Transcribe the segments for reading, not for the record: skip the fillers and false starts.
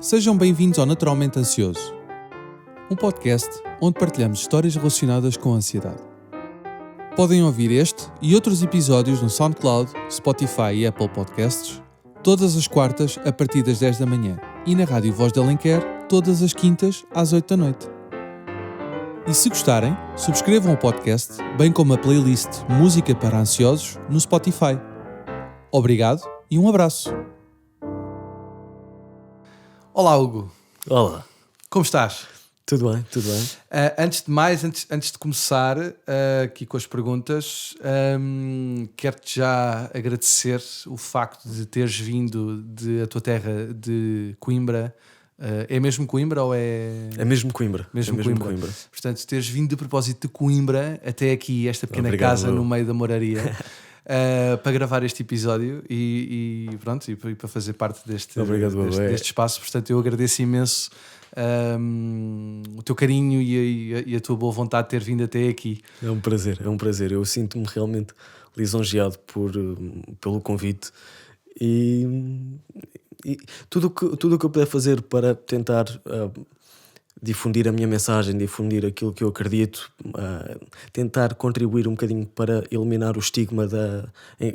Sejam bem-vindos ao Naturalmente Ansioso, um podcast onde partilhamos histórias relacionadas com a ansiedade. Podem ouvir este e outros episódios no SoundCloud, Spotify e Apple Podcasts, todas as quartas a partir das 10 da manhã e na Rádio Voz de Alenquer, todas as quintas às 8 da noite. E se gostarem, subscrevam o podcast, bem como a playlist Música para Ansiosos no Spotify. Obrigado e um abraço. Olá, Hugo. Olá. Como estás? Tudo bem, tudo bem. Antes de mais, antes de começar aqui com as perguntas, quero-te já agradecer o facto de teres vindo da tua terra de Coimbra. É mesmo Coimbra ou é... É mesmo Coimbra. Mesmo Coimbra. Portanto, teres vindo de propósito de Coimbra até aqui, esta pequena Obrigado, casa no meio da moraria, para gravar este episódio e para fazer parte deste espaço. Portanto, eu agradeço imenso o teu carinho e a tua boa vontade de ter vindo até aqui. É um prazer. Eu sinto-me realmente lisonjeado pelo convite e tudo o que eu puder fazer para tentar difundir a minha mensagem, difundir aquilo que eu acredito, tentar contribuir um bocadinho para eliminar o estigma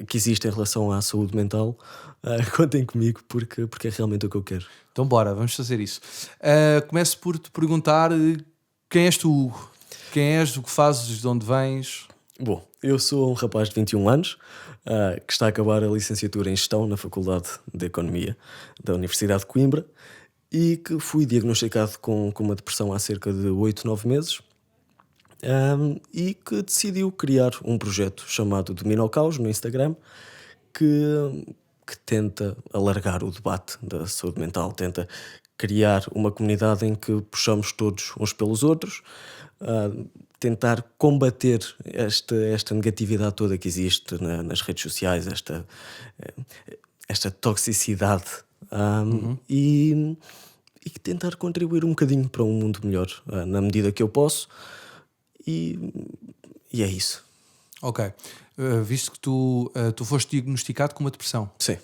que existe em relação à saúde mental, contem comigo porque é realmente o que eu quero. Então bora, vamos fazer isso. Começo por te perguntar quem és tu, Hugo? Quem és, o que fazes, de onde vens? Bom, eu sou um rapaz de 21 anos que está a acabar a licenciatura em Gestão na Faculdade de Economia da Universidade de Coimbra e que fui diagnosticado com uma depressão há cerca de 8, 9 meses e que decidiu criar um projeto chamado Domina o Caos no Instagram que tenta alargar o debate da saúde mental, tenta criar uma comunidade em que puxamos todos uns pelos outros, tentar combater esta negatividade toda que existe nas redes sociais, esta toxicidade, e tentar contribuir um bocadinho para um mundo melhor, na medida que eu posso, e é isso. Ok. Visto que tu foste diagnosticado com uma depressão. Sim.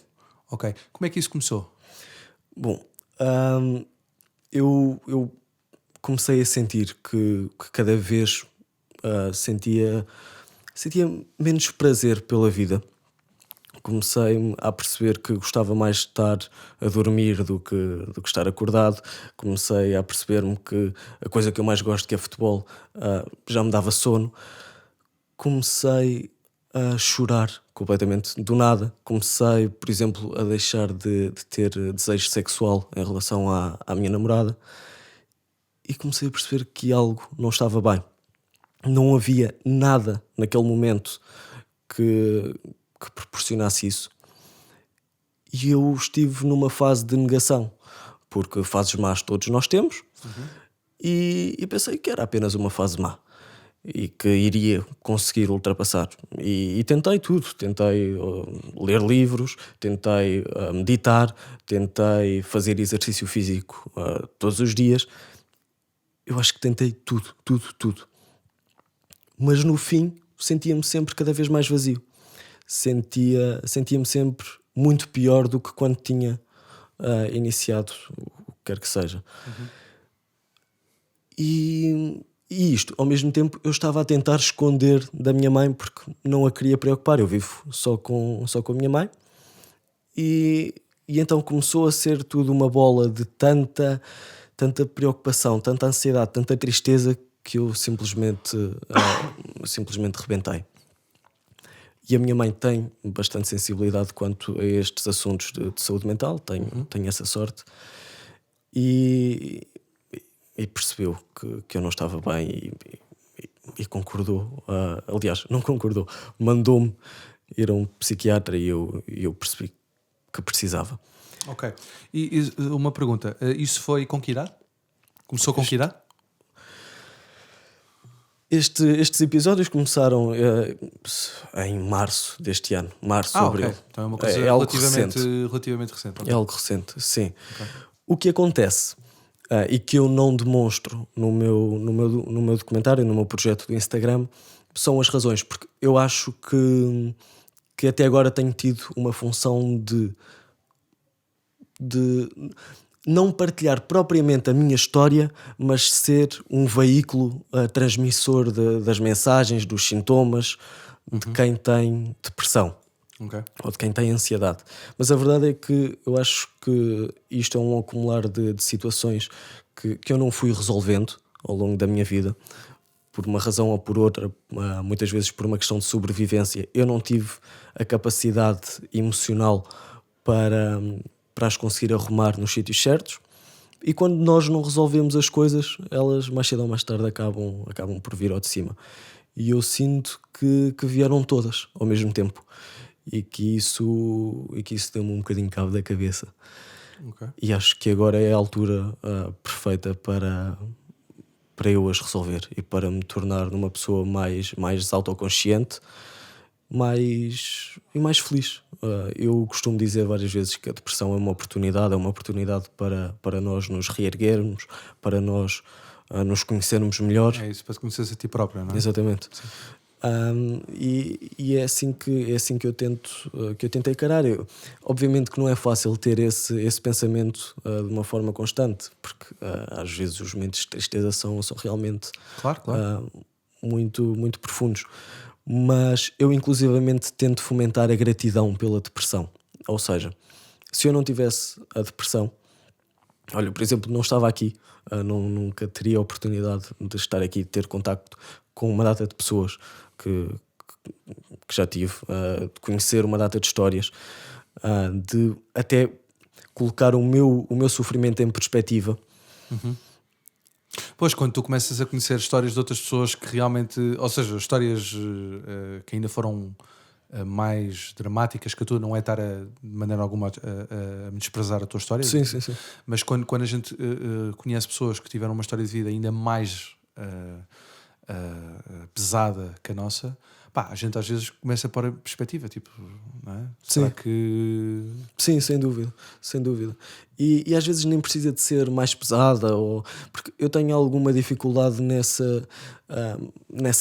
Ok. Como é que isso começou? Bom, eu comecei a sentir que cada vez sentia menos prazer pela vida. Comecei a perceber que gostava mais de estar a dormir do que estar acordado. Comecei a perceber-me que a coisa que eu mais gosto, que é futebol, já me dava sono. Comecei a chorar completamente do nada. Comecei, por exemplo, a deixar de ter desejo sexual em relação à minha namorada. E comecei a perceber que algo não estava bem. Não havia nada naquele momento que proporcionasse isso. E eu estive numa fase de negação, porque fases más todos nós temos, e pensei que era apenas uma fase má e que iria conseguir ultrapassar. E tentei tudo. Tentei ler livros, tentei meditar, tentei fazer exercício físico todos os dias. Eu acho que tentei tudo. Mas no fim sentia-me sempre cada vez mais vazio. Sentia-me sempre muito pior do que quando tinha iniciado o que quer que seja. E isto, ao mesmo tempo, eu estava a tentar esconder da minha mãe porque não a queria preocupar. Eu vivo só com a minha mãe. E então começou a ser tudo uma bola de tanta preocupação, tanta ansiedade, tanta tristeza que eu simplesmente rebentei. E a minha mãe tem bastante sensibilidade quanto a estes assuntos de saúde mental, tem essa sorte, e percebeu que eu não estava bem e concordou. Aliás, não concordou, mandou-me ir a um psiquiatra e eu percebi que precisava. Ok. E uma pergunta, isso foi com que idade? Começou com que idade? Estes episódios começaram em março deste ano. Abril. Ok. Então é uma coisa relativamente recente. Okay. É algo recente, sim. Okay. O que acontece e que eu não demonstro no meu documentário, no meu projeto do Instagram, são as razões. Porque eu acho que até agora tenho tido uma função de não partilhar propriamente a minha história, mas ser um veículo transmissor das mensagens, dos sintomas de quem tem depressão. Ok. Ou de quem tem ansiedade. Mas a verdade é que eu acho que isto é um acumular de situações que eu não fui resolvendo ao longo da minha vida, por uma razão ou por outra, muitas vezes por uma questão de sobrevivência. Eu não tive a capacidade emocional para as conseguir arrumar nos sítios certos, e quando nós não resolvemos as coisas, elas mais cedo ou mais tarde acabam por vir ao de cima. E eu sinto que vieram todas ao mesmo tempo. E que isso deu-me um bocadinho cabo da cabeça. Okay. E acho que agora é a altura perfeita para eu as resolver e para me tornar numa pessoa mais autoconsciente e mais feliz. Eu costumo dizer várias vezes que a depressão é uma oportunidade para nós nos reerguermos, para nós nos conhecermos melhor. É isso, para te conheceres a ti próprio, não é? Exatamente. E é assim que eu tento encarar. Obviamente que não é fácil ter esse pensamento de uma forma constante, porque às vezes os momentos de tristeza são realmente Claro. muito, muito profundos. Mas eu inclusivamente tento fomentar a gratidão pela depressão. Ou seja, se eu não tivesse a depressão, olha, por exemplo, não estava aqui, nunca teria a oportunidade de estar aqui, de ter contacto com uma data de pessoas que já tive, de conhecer uma data de histórias, de até colocar o meu sofrimento em perspectiva. Pois, quando tu começas a conhecer histórias de outras pessoas que realmente, ou seja, histórias que ainda foram mais dramáticas que a tua, não é estar de maneira alguma a desprezar a tua história. Sim. Mas quando a gente conhece pessoas que tiveram uma história de vida ainda mais pesada que a nossa, pá, a gente às vezes começa a pôr a perspectiva, tipo, não é? Será que... Sim, sem dúvida. E às vezes nem precisa de ser mais pesada, porque eu tenho alguma dificuldade nessa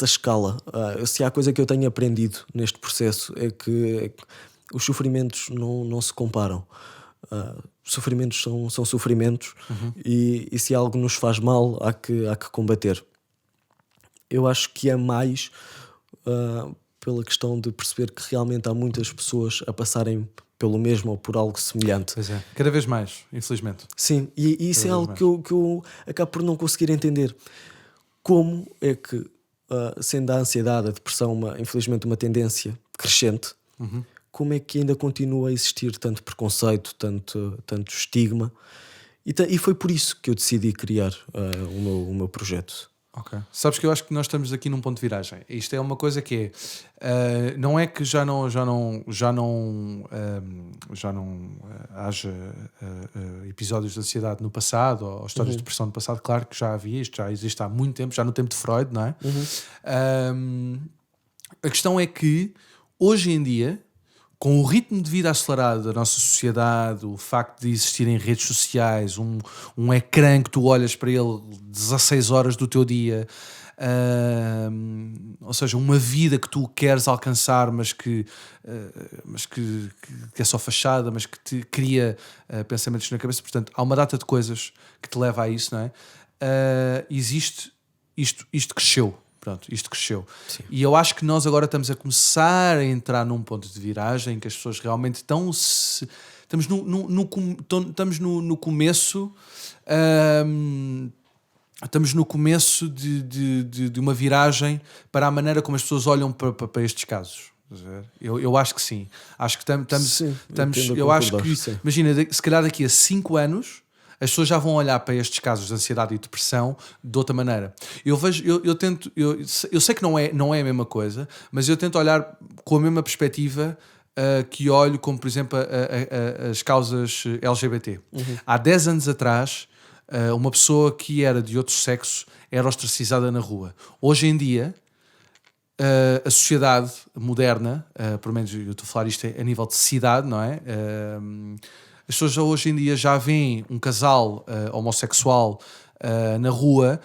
escala. Se há coisa que eu tenho aprendido neste processo é que os sofrimentos não se comparam. Sofrimentos são sofrimentos, e se algo nos faz mal, há que combater. Eu acho que é mais pela questão de perceber que realmente há muitas pessoas a passarem pelo mesmo ou por algo semelhante. Pois é, cada vez mais, infelizmente. Sim, e isso é algo que eu acabo por não conseguir entender. Como é que, sendo a ansiedade, a depressão, infelizmente uma tendência crescente, como é que ainda continua a existir tanto preconceito, tanto estigma? E foi por isso que eu decidi criar o meu projeto. Ok. Sabes que eu acho que nós estamos aqui num ponto de viragem. Isto é uma coisa que é... não é que já não haja episódios de ansiedade no passado ou histórias de depressão no passado. Claro que já havia, isto já existe há muito tempo, já no tempo de Freud, não é? A questão é que hoje em dia, com o ritmo de vida acelerado da nossa sociedade, o facto de existirem redes sociais, um ecrã que tu olhas para ele 16 horas do teu dia, ou seja, uma vida que tu queres alcançar, mas que é só fachada, mas que te cria pensamentos na cabeça. Portanto, há uma data de coisas que te leva a isso, não é? Existe, isto cresceu. Pronto, isto cresceu. Sim. E eu acho que nós agora estamos a começar a entrar num ponto de viragem em que as pessoas realmente estamos no começo, estamos no começo de uma viragem para a maneira como as pessoas olham para estes casos. Eu acho que sim. Acho que estamos eu acho que, sim. Imagina, se calhar daqui a 5 anos as pessoas já vão olhar para estes casos de ansiedade e depressão de outra maneira. Eu sei que não é a mesma coisa, mas eu tento olhar com a mesma perspectiva que olho, como por exemplo as causas LGBT. Há 10 anos atrás, uma pessoa que era de outro sexo era ostracizada na rua. Hoje em dia, a sociedade moderna, pelo menos eu estou a falar isto a nível de cidade, não é? As pessoas hoje em dia já veem um casal homossexual na rua,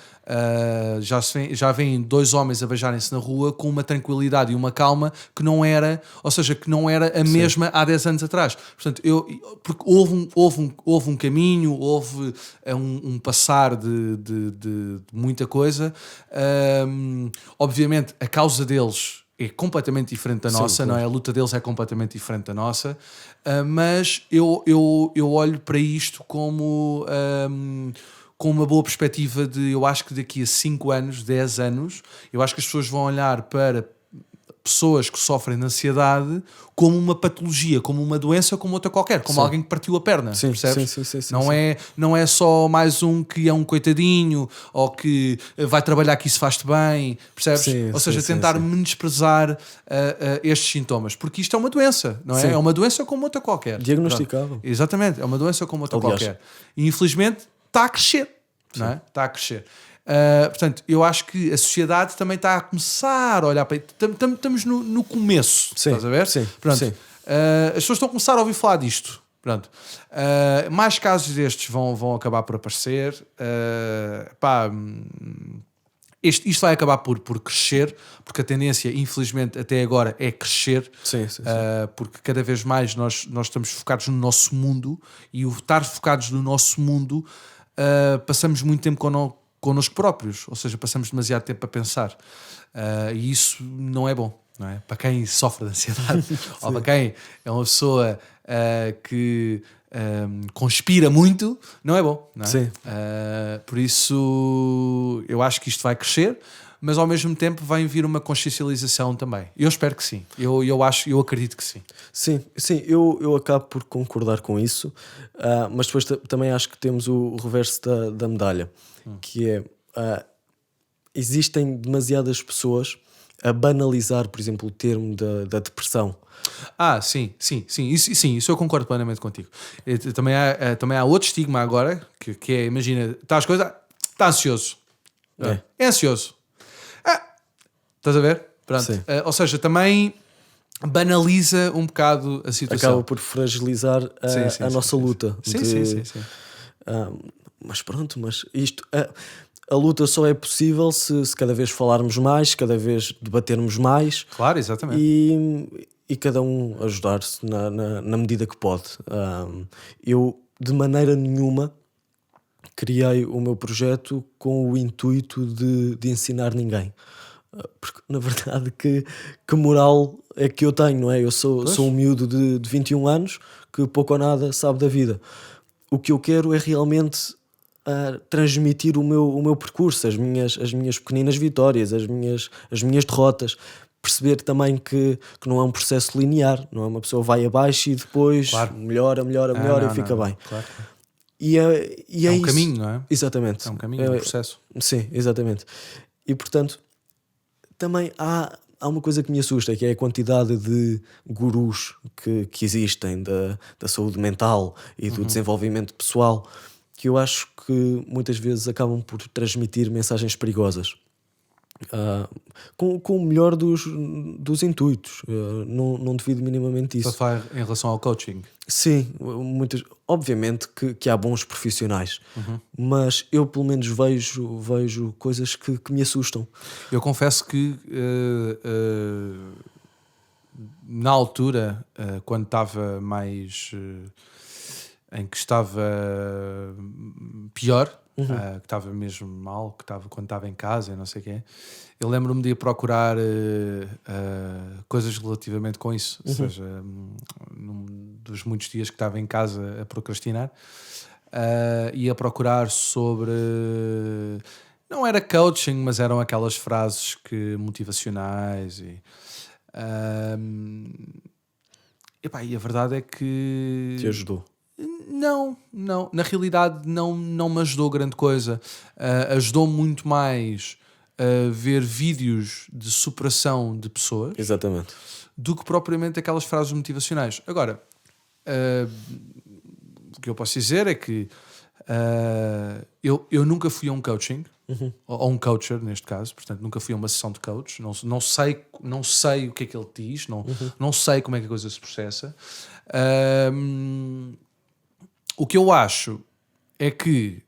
já vêm dois homens a beijarem-se na rua com uma tranquilidade e uma calma que não era, ou seja, que não era a mesma há 10 anos atrás. Portanto, porque houve um caminho, houve um passar de muita coisa. Obviamente, a causa deles é completamente diferente da nossa, claro. Não é? A luta deles é completamente diferente da nossa, mas eu olho para isto como com uma boa perspectiva eu acho que daqui a 5 anos, 10 anos, eu acho que as pessoas vão olhar para pessoas que sofrem de ansiedade como uma patologia, como uma doença, como outra qualquer, como alguém que partiu a perna, percebes? Sim, não é só mais um que é um coitadinho ou que vai trabalhar que isso faz-te bem, percebes? Ou seja, tentar menosprezar estes sintomas, porque isto é uma doença, não é? É uma doença como outra qualquer. Diagnosticável. Exatamente, é uma doença como outra qualquer. E infelizmente está a crescer, não é? Está a crescer. Portanto, eu acho que a sociedade também está a começar a olhar para... Estamos no começo, estás a ver? Sim. As pessoas estão a começar a ouvir falar disto. Pronto. Mais casos destes vão acabar por aparecer. Isto vai acabar por crescer, porque a tendência, infelizmente, até agora é crescer. Sim. Porque cada vez mais nós estamos focados no nosso mundo, e o estar focados no nosso mundo, passamos muito tempo connosco próprios, ou seja, passamos demasiado tempo a pensar, e isso não é bom, não é? Para quem sofre de ansiedade ou para quem é uma pessoa que conspira muito, não é bom, não é? Sim. Por isso eu acho que isto vai crescer, mas ao mesmo tempo vai vir uma consciencialização também. Eu espero que sim. Eu acredito que sim. Sim, eu acabo por concordar com isso, mas depois também acho que temos o reverso da medalha, que é, existem demasiadas pessoas a banalizar, por exemplo, o termo da depressão. Sim. Isso eu concordo plenamente contigo. Também há outro estigma agora, que é, imagina, está ansioso. É ansioso. Estás a ver? Pronto. Ou seja, também banaliza um bocado a situação. Acaba por fragilizar a nossa luta. Sim. Mas pronto, isto... A luta só é possível se cada vez falarmos mais, cada vez debatermos mais. Claro, exatamente. E cada um ajudar-se na medida que pode. Eu, de maneira nenhuma, criei o meu projeto com o intuito de ensinar ninguém. Porque, na verdade, que moral é que eu tenho, não é? Eu sou um miúdo de 21 anos que pouco ou nada sabe da vida. O que eu quero é realmente transmitir o meu percurso, as minhas pequeninas vitórias, as minhas derrotas. Perceber também que não é um processo linear, não é? Uma pessoa vai abaixo e depois melhora e fica bem. Claro. E é um isso. Caminho, não é? Exatamente. É um caminho, é um processo. Sim, exatamente. E portanto, também há uma coisa que me assusta, que é a quantidade de gurus que existem da saúde mental e do desenvolvimento pessoal, que eu acho que muitas vezes acabam por transmitir mensagens perigosas. Com o melhor dos intuitos. Não devido minimamente isso. Para falar em relação ao coaching? Sim, obviamente que há bons profissionais, mas eu pelo menos vejo coisas que me assustam. Eu confesso que na altura, quando estava mais... em que estava pior, que estava mesmo mal, quando estava em casa e não sei o quê, eu lembro-me de ir procurar coisas relativamente com isso. Ou seja, num dos muitos dias que estava em casa a procrastinar, ia procurar sobre... Não era coaching, mas eram aquelas frases motivacionais e a verdade é que... Te ajudou? Não, na realidade não me ajudou grande coisa. Ajudou muito mais a ver vídeos de superação de pessoas. Exatamente. Do que propriamente aquelas frases motivacionais. Agora, o que eu posso dizer é que eu nunca fui a um coaching, ou um coacher neste caso, portanto nunca fui a uma sessão de coach, não sei o que é que ele diz, não sei como é que a coisa se processa. O que eu acho é que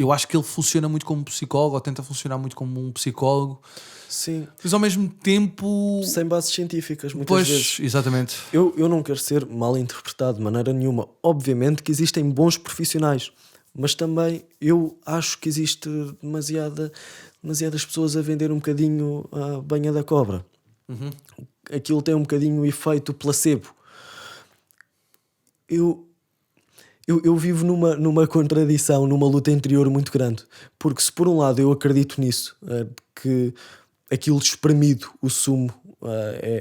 eu acho que ele funciona muito como psicólogo, ou tenta funcionar muito como um psicólogo. Sim. Mas ao mesmo tempo... Sem bases científicas, muitas Pois, vezes. exatamente. Eu não quero ser mal interpretado de maneira nenhuma. Obviamente que existem bons profissionais, mas também eu acho que existe demasiadas pessoas a vender um bocadinho a banha da cobra. Aquilo tem um bocadinho o efeito placebo. Eu vivo numa contradição, numa luta interior muito grande. Porque se por um lado eu acredito nisso, que aquilo espremido, o sumo,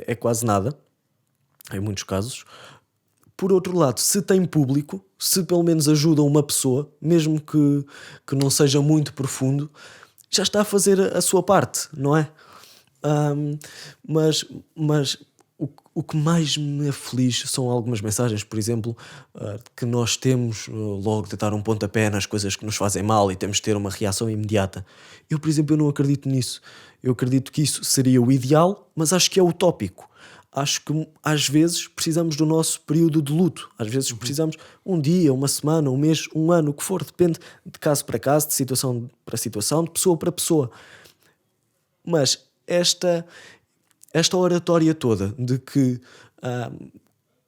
é quase nada, em muitos casos. Por outro lado, se tem público, se pelo menos ajuda uma pessoa, mesmo que não seja muito profundo, já está a fazer a sua parte, não é? Mas o que mais me aflige são algumas mensagens, por exemplo, que nós temos logo de dar um pontapé nas coisas que nos fazem mal e temos de ter uma reação imediata. Eu, por exemplo, eu não acredito nisso. Eu acredito que isso seria o ideal, mas acho que é utópico. Acho que às vezes precisamos do nosso período de luto. Às vezes precisamos um dia, uma semana, um mês, um ano, o que for. Depende de caso para caso, de situação para situação, de pessoa para pessoa. Mas esta oratória toda de que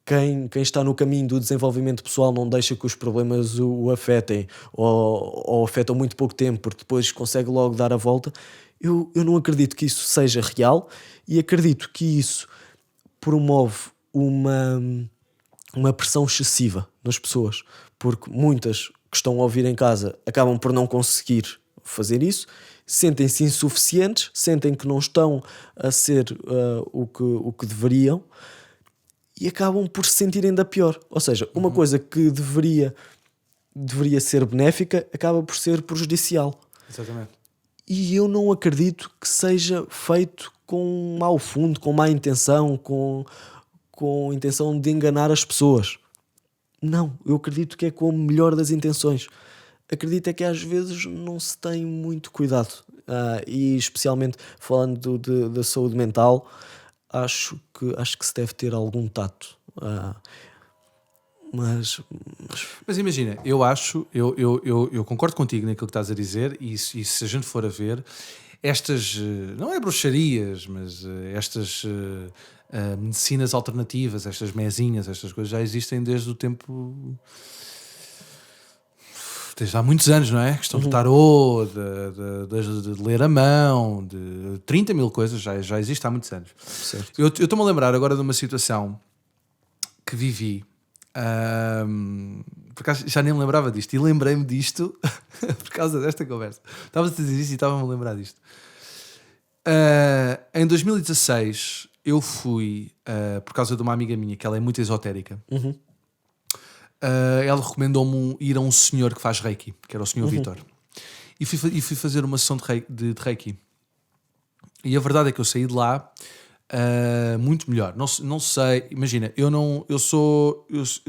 quem está no caminho do desenvolvimento pessoal não deixa que os problemas o afetem ou afetam muito pouco tempo porque depois consegue logo dar a volta, eu não acredito que isso seja real e acredito que isso promove uma pressão excessiva nas pessoas, porque muitas que estão a ouvir em casa acabam por não conseguir fazer isso, sentem-se insuficientes, sentem que não estão a ser o que deveriam e acabam por se sentir ainda pior. Ou seja, uma coisa que deveria ser benéfica acaba por ser prejudicial. Exatamente. E eu não acredito que seja feito com mau fundo, com má intenção, com intenção de enganar as pessoas. Não, eu acredito que é com a melhor das intenções. Acredito é que às vezes não se tem muito cuidado. E especialmente falando da saúde mental, acho que se deve ter algum tato. Mas imagina, eu concordo contigo naquilo que estás a dizer e se a gente for a ver, estas, não é bruxarias, mas estas medicinas alternativas, estas mesinhas, estas coisas já existem desde o tempo... Desde há muitos anos, não é? A questão do tarô, de ler a mão, de 30 mil coisas, já existe há muitos anos. Certo. Eu estou-me a lembrar agora de uma situação que vivi. Por acaso já nem me lembrava disto e lembrei-me disto por causa desta conversa. Estava a dizer isso e estava-me a lembrar disto. Em 2016 eu fui, por causa de uma amiga minha que ela é muito esotérica. Ela recomendou-me ir a um senhor que faz Reiki, que era o senhor Vitor, e fui fazer uma sessão de Reiki. E a verdade é que eu saí de lá muito melhor. Não sei, imagina, eu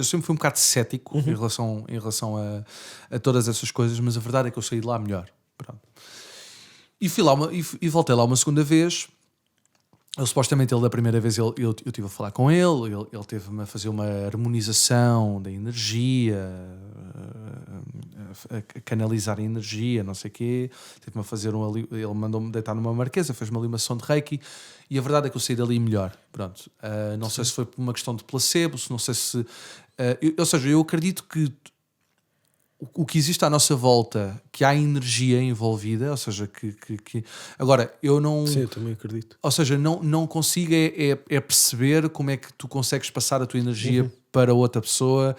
sempre fui um bocado cético em relação a todas essas coisas, mas a verdade é que eu saí de lá melhor. Pronto. E fui lá e voltei lá uma segunda vez. Supostamente da primeira vez eu estive a falar com ele teve-me a fazer uma harmonização da energia, a canalizar a energia, não sei o quê, teve-me a fazer ele mandou-me deitar numa marquesa, fez-me ali uma sessão de Reiki e a verdade é que eu saí dali melhor. Pronto. Não sei se foi por uma questão de placebo, não sei se... ou seja, eu acredito que o que existe à nossa volta, que há energia envolvida, ou seja, que... Agora, eu não... Sim, eu também acredito. Ou seja, não consigo perceber como é que tu consegues passar a tua energia para outra pessoa,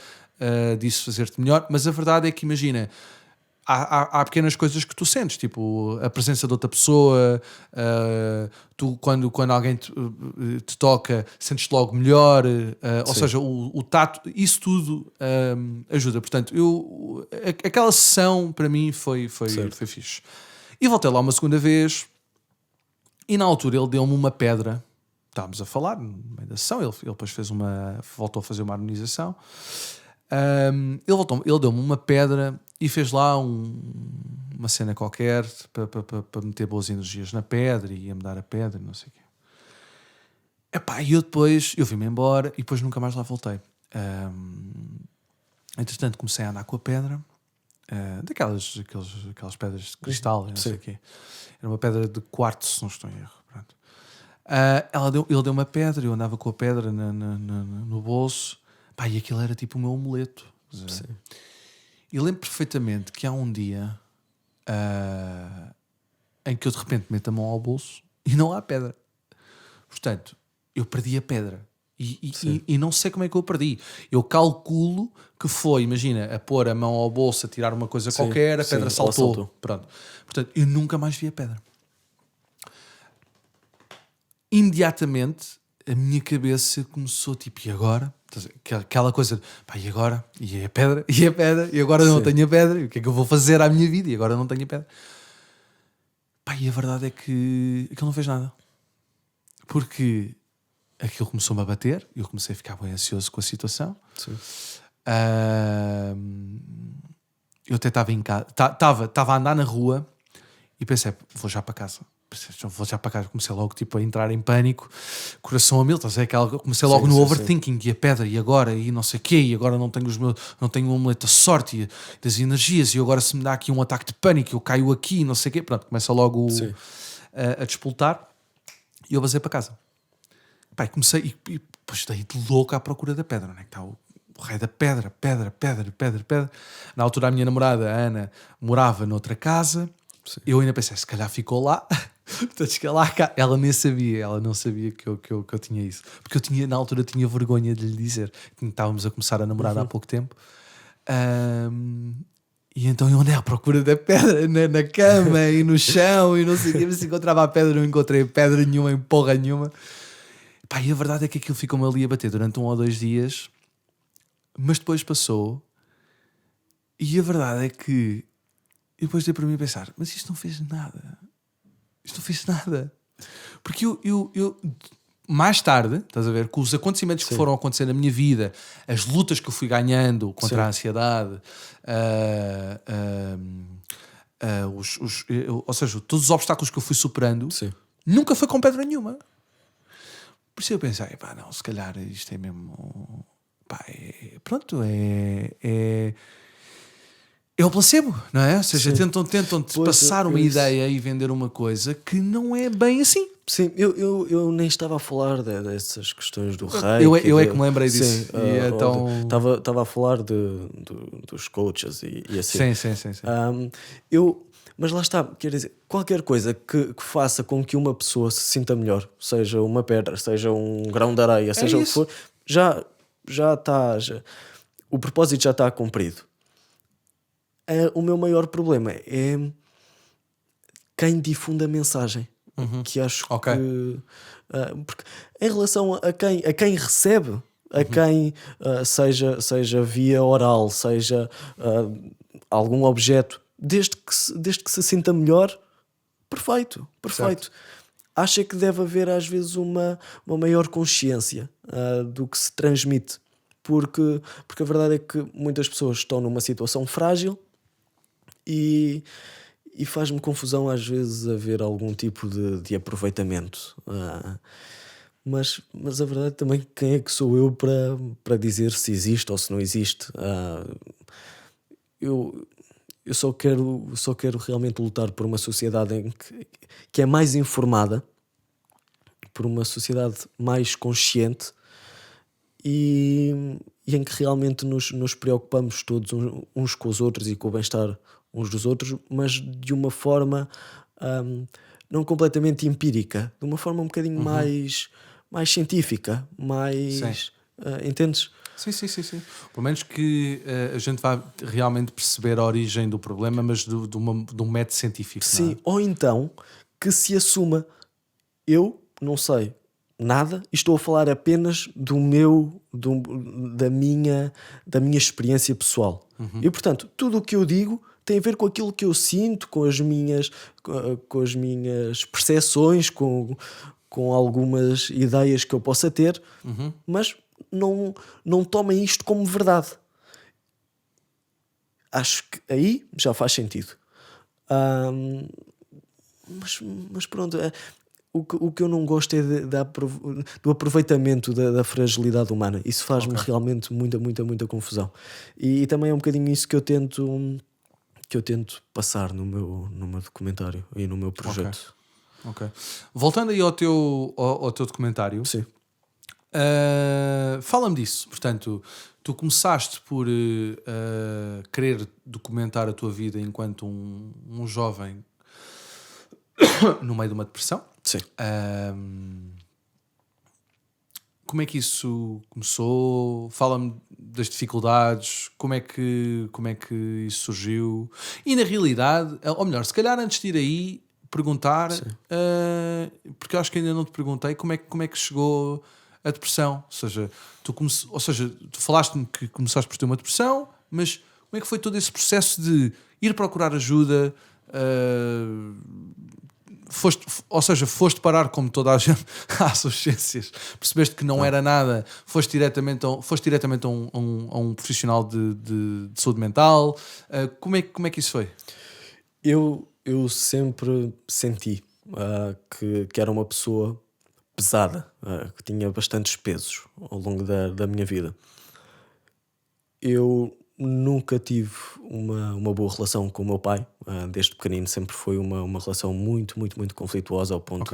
disso fazer-te melhor, mas a verdade é que, imagina, há pequenas coisas que tu sentes, tipo a presença de outra pessoa, tu quando alguém te toca, sentes-te logo melhor, ou seja, o tato, isso tudo ajuda. Portanto, aquela sessão para mim foi fixe. E voltei lá uma segunda vez e na altura ele deu-me uma pedra. Estávamos a falar no meio da sessão, ele depois voltou a fazer uma harmonização. Ele deu-me uma pedra e fez lá uma cena qualquer para meter boas energias na pedra e ia-me dar a pedra, não sei o quê. Epá, e eu vim-me embora e depois nunca mais lá voltei. Entretanto comecei a andar com a pedra aquelas pedras de cristal, não sei o quê. Era uma pedra de quartzo, se não estou em erro. Pronto. Ele deu uma pedra, eu andava com a pedra no bolso. Pá, e aquilo era tipo o meu amuleto. E lembro perfeitamente que há um dia em que eu de repente meto a mão ao bolso e não há pedra. Portanto, eu perdi a pedra. E não sei como é que eu perdi. Eu calculo que foi, imagina, a pôr a mão ao bolso, a tirar uma coisa qualquer, a pedra saltou. Pronto. Portanto, eu nunca mais vi a pedra. Imediatamente a minha cabeça começou tipo, e agora? Aquela coisa de, pá, e agora? E a pedra? E a pedra? E agora não tenho a pedra? E o que é que eu vou fazer à minha vida? E agora não tenho a pedra? Pá, e a verdade é que aquilo não fez nada. Porque aquilo começou-me a bater e eu comecei a ficar bem ansioso com a situação. Eu até estava em casa, estava a andar na rua e pensei, vou já para casa. Comecei logo tipo, a entrar em pânico, coração a mil, comecei logo no overthinking, e a pedra, e agora, e não sei o quê, e agora não tenho um amuleto da sorte e das energias, e agora se me dá aqui um ataque de pânico, eu caio aqui, não sei o quê, pronto, começa logo a despoltar, e eu basei para casa. Pai, comecei, e depois daí de louco à procura da pedra, onde é que está o raio da pedra. Na altura a minha namorada, a Ana, morava noutra casa. Eu ainda pensei, se calhar ficou lá. Ela nem sabia, ela não sabia que eu tinha isso, porque na altura tinha vergonha de lhe dizer que estávamos a começar a namorar há pouco tempo. E então eu andei à procura da pedra na cama e no chão e não sei o que, se encontrava a pedra, não encontrei pedra nenhuma em porra nenhuma. Pá, e a verdade é que aquilo ficou-me ali a bater durante 1 ou 2 dias, mas depois passou. E a verdade é que eu depois dei para mim a pensar, mas isto não fez nada. Porque eu mais tarde, estás a ver, com os acontecimentos que foram acontecer na minha vida, as lutas que eu fui ganhando contra a ansiedade, ou seja, todos os obstáculos que eu fui superando, nunca foi com pedra nenhuma. Por isso eu pensei, pá, não, se calhar isto é mesmo... Pá, pronto, é o placebo, não é? Ou seja, tentam-te passar uma ideia e vender uma coisa que não é bem assim. Sim, eu nem estava a falar dessas questões do reiki. Eu é que me lembrei disso. Estava a falar dos coaches e assim. Sim. Mas lá está, quer dizer, qualquer coisa que faça com que uma pessoa se sinta melhor, seja uma pedra, seja um grão de areia, seja o que for, já está, o propósito já está cumprido. O meu maior problema é quem difunde a mensagem, que acho que... porque em relação a quem recebe, quem seja via oral, seja algum objeto, desde que se sinta melhor, perfeito. Certo. Acho que deve haver às vezes uma maior consciência do que se transmite, porque a verdade é que muitas pessoas estão numa situação frágil e faz-me confusão às vezes haver algum tipo de aproveitamento. Mas a verdade também, quem é que sou eu para dizer se existe ou se não existe? Eu só quero realmente lutar por uma sociedade que é mais informada, por uma sociedade mais consciente e em que realmente nos preocupamos todos uns com os outros e com o bem-estar uns dos outros, mas de uma forma não completamente empírica, de uma forma um bocadinho mais científica, mais... entendes? Sim. Pelo menos que a gente vá realmente perceber a origem do problema, mas de um método científico. Sim, não é? Ou então que se assuma, eu não sei nada e estou a falar apenas da minha experiência pessoal. E portanto, tudo o que eu digo tem a ver com aquilo que eu sinto, com as minhas percepções, com algumas ideias que eu possa ter, mas não tomem isto como verdade. Acho que aí já faz sentido. Mas pronto, o que eu não gosto é do aproveitamento da fragilidade humana. Isso faz-me realmente muita confusão. E também é um bocadinho isso que eu tento que eu tento passar no meu documentário e no meu projeto. Ok. Voltando aí ao teu documentário, Sim. fala-me disso. Portanto, tu começaste por querer documentar a tua vida enquanto um jovem no meio de uma depressão. Sim. Como é que isso começou? Fala-me das dificuldades, como é que isso surgiu? E na realidade, ou melhor, se calhar antes de ir aí, perguntar, porque eu acho que ainda não te perguntei como é que chegou a depressão. Ou seja, tu falaste-me que começaste por ter uma depressão, mas como é que foi todo esse processo de ir procurar ajuda? Foste parar como toda a gente às urgências, percebeste que não era nada, foste diretamente a um profissional de saúde mental. Como é que isso foi? Eu sempre senti que era uma pessoa pesada, que tinha bastantes pesos ao longo da minha vida. Eu nunca tive uma boa relação com o meu pai. Desde pequenino sempre foi uma relação muito, muito, muito conflituosa, ao ponto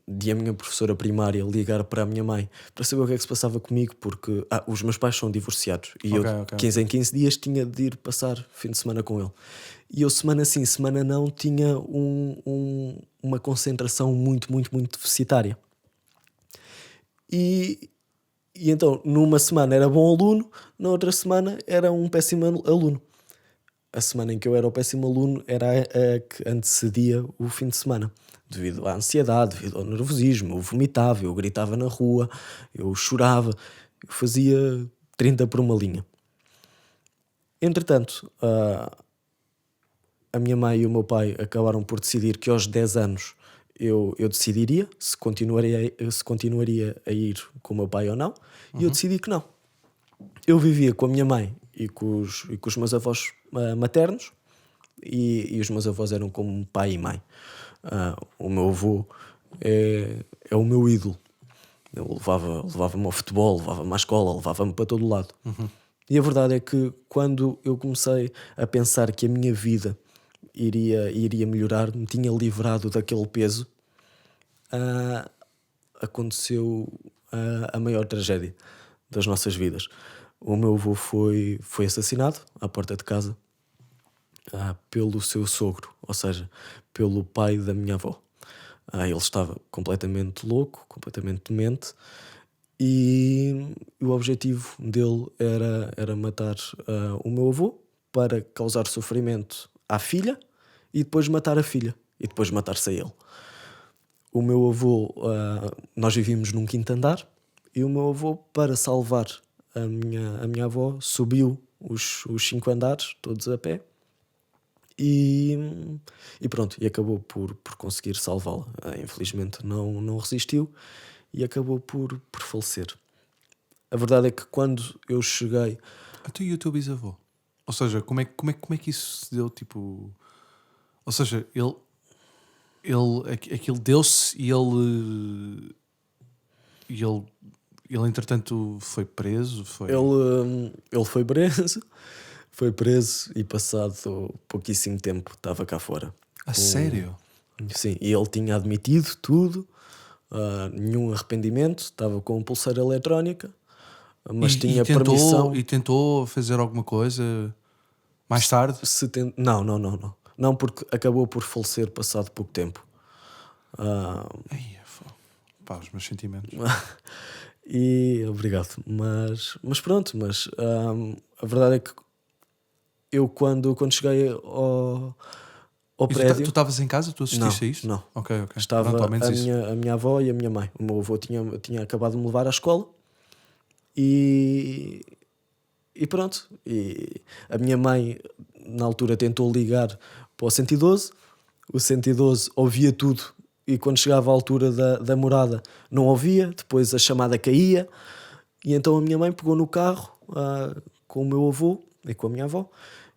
de a minha professora primária ligar para a minha mãe para saber o que é que se passava comigo, porque os meus pais são divorciados e eu 15 em 15 dias tinha de ir passar fim de semana com ele. E eu semana sim, semana não, tinha uma concentração muito, muito, muito deficitária. E então, numa semana era bom aluno, na outra semana era um péssimo aluno. A semana em que eu era o péssimo aluno era a que antecedia o fim de semana. Devido à ansiedade, devido ao nervosismo, eu vomitava, eu gritava na rua, eu chorava, eu fazia 30 por uma linha. Entretanto, a minha mãe e o meu pai acabaram por decidir que aos 10 anos eu decidiria se continuaria a ir com o meu pai ou não, e eu decidi que não. Eu vivia com a minha mãe e com os meus avós maternos, e os meus avós eram como pai e mãe. O meu avô é o meu ídolo. Ele levava-me ao futebol, levava-me à escola, levava-me para todo o lado. E a verdade é que quando eu comecei a pensar que a minha vida iria melhorar, me tinha livrado daquele peso, aconteceu a maior tragédia das nossas vidas. O meu avô foi assassinado à porta de casa pelo seu sogro, ou seja, pelo pai da minha avó. Ele estava completamente louco, completamente demente, e o objetivo dele era matar o meu avô para causar sofrimento à filha e depois matar a filha e depois matar-se a ele. O meu avô, nós vivíamos num quinto andar, e o meu avô, para salvar a minha avó, subiu os 5 andares, todos a pé, e pronto, e acabou por conseguir salvá-la. Infelizmente não resistiu e acabou por falecer. A verdade é que quando eu cheguei... Tu e o teu bisavô? Ou seja, como é que isso se deu? Tipo, ou seja, aquilo deu-se e ele entretanto foi preso? Ele foi preso, foi preso e passado pouquíssimo tempo estava cá fora. A sério? Sim, e ele tinha admitido tudo, nenhum arrependimento, estava com pulseira eletrónica, mas tinha permissão. E tentou fazer alguma coisa mais tarde? Não. Não, porque acabou por falecer passado pouco tempo. Pá, os meus sentimentos. E obrigado. Mas pronto, a verdade é que eu quando cheguei ao E prédio... tu estavas em casa? Tu assististe a isto? Não. Ok. Estava Pronto, ao menos a minha avó e a minha mãe. O meu avô tinha acabado de me levar à escola e pronto. E a minha mãe, na altura, tentou ligar para o 112. O 112 ouvia tudo e quando chegava à altura da morada não ouvia. Depois a chamada caía e então a minha mãe pegou no carro com o meu avô e com a minha avó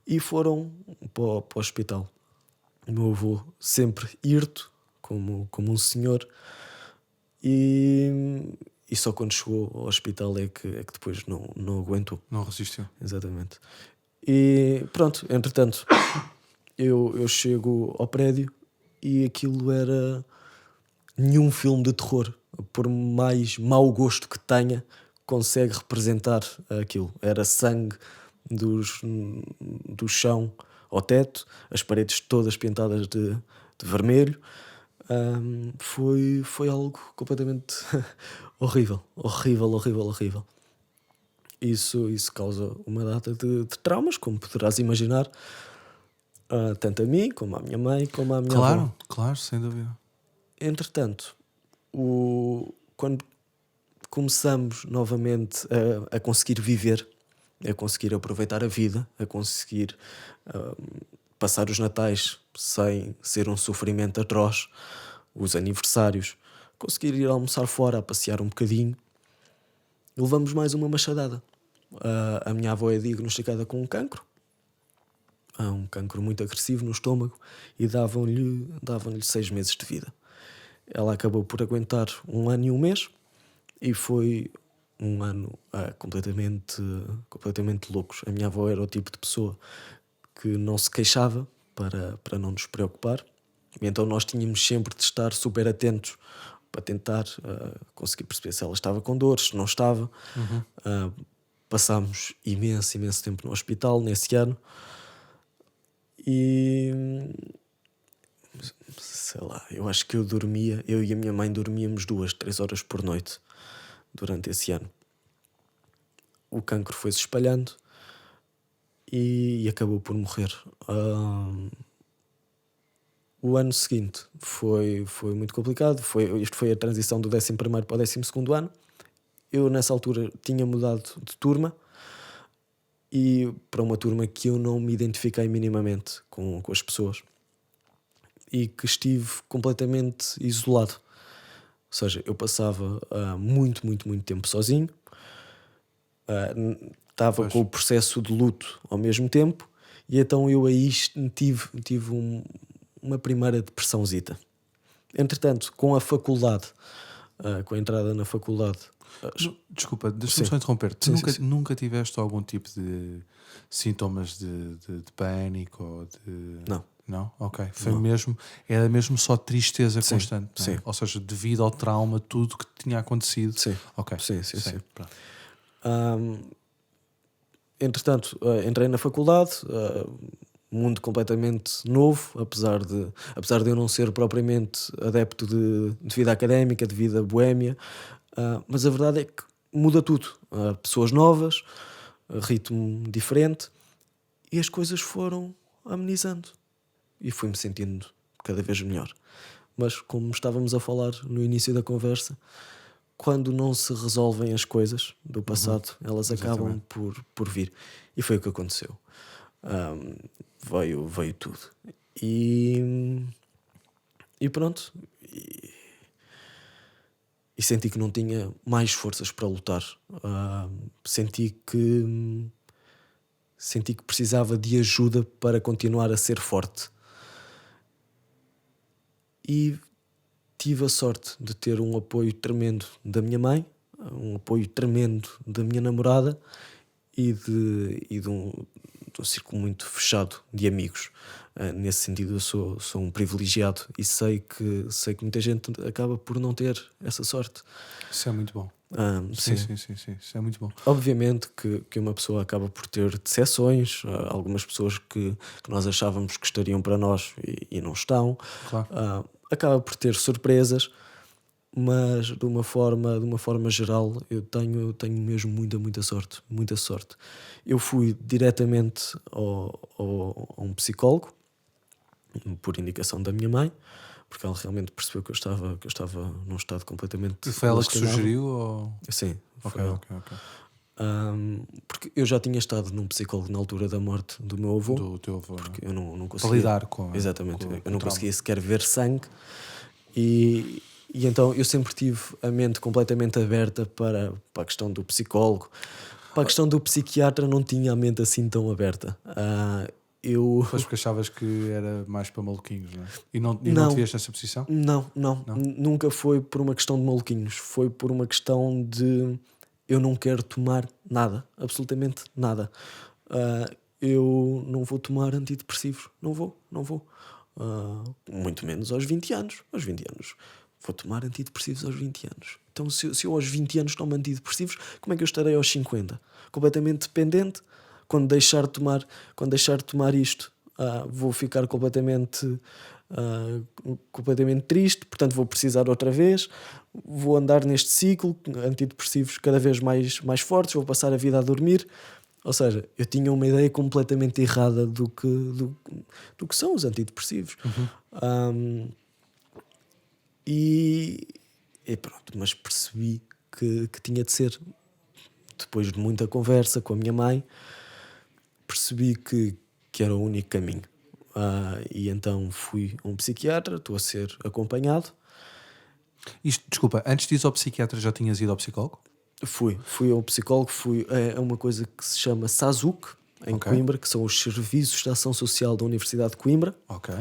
e foram para o hospital. O meu avô sempre hirto, como um senhor, e só quando chegou ao hospital é que depois não aguentou. não resistiu. Exatamente. E pronto, entretanto, eu chego ao prédio e aquilo era nenhum filme de terror, por mais mau gosto que tenha, consegue representar aquilo. Era sangue do chão ao teto, as paredes todas pintadas de vermelho. Foi algo completamente horrível, horrível, horrível, horrível. Isso causa uma data de traumas, como poderás imaginar, tanto a mim, como à minha mãe, como à minha avó. Claro, sem dúvida. Entretanto, quando começamos novamente a conseguir viver, a conseguir aproveitar a vida, a conseguir passar os natais sem ser um sofrimento atroz, os aniversários, conseguir ir almoçar fora, a passear um bocadinho, levamos mais uma machadada. A minha avó é diagnosticada com um cancro muito agressivo no estômago, e davam-lhe 6 meses de vida. Ela acabou por aguentar 1 ano e 1 mês, e foi um ano completamente loucos. A minha avó era o tipo de pessoa que não se queixava para não nos preocupar, e então nós tínhamos sempre de estar super atentos para tentar conseguir perceber se ela estava com dores, se não estava. Passámos imenso tempo no hospital nesse ano, e sei lá, eu acho que eu e a minha mãe dormíamos 2, 3 horas por noite durante esse ano. O cancro foi se espalhando e acabou por morrer. O ano seguinte foi muito complicado. Isto foi a transição do 11º para o 12º ano. Eu nessa altura tinha mudado de turma, e para uma turma que eu não me identifiquei minimamente com as pessoas, e que estive completamente isolado. Ou seja, eu passava muito tempo sozinho, estava com o processo de luto ao mesmo tempo, e então eu aí tive uma primeira depressãozita. Entretanto, com a faculdade, com a entrada na faculdade... Desculpa, deixa-me só interromper. Tu nunca tiveste algum tipo de sintomas de pânico ou de... Não. Não? Ok. Não. Era mesmo só tristeza Sim, constante, não é? sim. Ou seja, devido ao trauma, tudo que tinha acontecido. Sim. Ok. Sim. Pronto. Entretanto, entrei na faculdade, mundo completamente novo, apesar de eu não ser propriamente adepto de vida académica, de vida boémia, mas a verdade é que muda tudo. Pessoas novas, ritmo diferente, e as coisas foram amenizando, e fui-me sentindo cada vez melhor. Mas, como estávamos a falar no início da conversa, quando não se resolvem as coisas do passado, elas acabam por vir. E foi o que aconteceu. Veio tudo. E pronto. E senti que não tinha mais forças para lutar. Senti que precisava de ajuda para continuar a ser forte. E tive a sorte de ter um apoio tremendo da minha mãe, um apoio tremendo da minha namorada, e de um círculo muito fechado de amigos. Nesse sentido, eu sou um privilegiado, e sei que muita gente acaba por não ter essa sorte. Isso é muito bom. Sim. Isso é muito bom. Obviamente que uma pessoa acaba por ter decepções, algumas pessoas que nós achávamos que estariam para nós e não estão. Claro. Acaba por ter surpresas, mas de uma forma geral eu tenho mesmo muita sorte. Eu fui diretamente a um psicólogo, por indicação da minha mãe, porque ela realmente percebeu que eu estava num estado completamente... E foi ela que lastimado. sugeriu? Ou... Sim. Ok. Porque eu já tinha estado num psicólogo na altura da morte do meu avô. Do teu avô, porque eu não conseguia... Para lidar com... Exatamente. com eu não conseguia sequer ver sangue. E então eu sempre tive a mente completamente aberta para a questão do psicólogo. Para a questão do psiquiatra não tinha a mente assim tão aberta. Pois, porque achavas que era mais para maluquinhos, não é? E não tiveste essa posição? Não. Nunca foi por uma questão de maluquinhos. Foi por uma questão de... eu não quero tomar nada. Absolutamente nada. eu não vou tomar antidepressivos. Não vou. Muito menos aos 20 anos. Aos 20 anos. Vou tomar antidepressivos aos 20 anos. Então, se eu aos 20 anos tomo antidepressivos, como é que eu estarei aos 50? Completamente dependente. Quando deixar de tomar isto, vou ficar completamente triste, portanto vou precisar outra vez, vou andar neste ciclo, antidepressivos cada vez mais fortes, vou passar a vida a dormir. Ou seja, eu tinha uma ideia completamente errada do que são os antidepressivos. E pronto, mas percebi que tinha de ser. Depois de muita conversa com a minha mãe, percebi que era o único caminho. E então fui a um psiquiatra, estou a ser acompanhado. Isto, desculpa, antes de ir ao psiquiatra já tinhas ido ao psicólogo? Fui a um psicólogo, é uma coisa que se chama SASUC, em Coimbra, que são os Serviços de Ação Social da Universidade de Coimbra. Ok.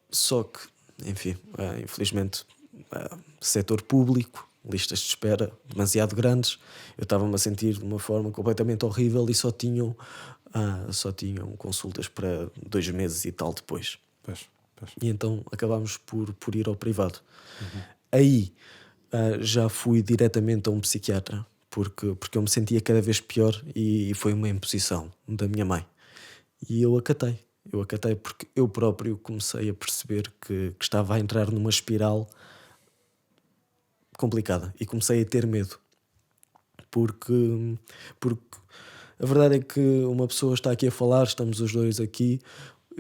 Só que, enfim, infelizmente, setor público, listas de espera demasiado grandes. Eu estava-me a sentir de uma forma completamente horrível e só tinham consultas para 2 meses e tal depois. Pois. E então acabámos por ir ao privado. Aí já fui diretamente a um psiquiatra porque eu me sentia cada vez pior e foi uma imposição da minha mãe. E eu acatei porque eu próprio comecei a perceber que estava a entrar numa espiral complicada e comecei a ter medo. Porque a verdade é que uma pessoa está aqui a falar, estamos os dois aqui,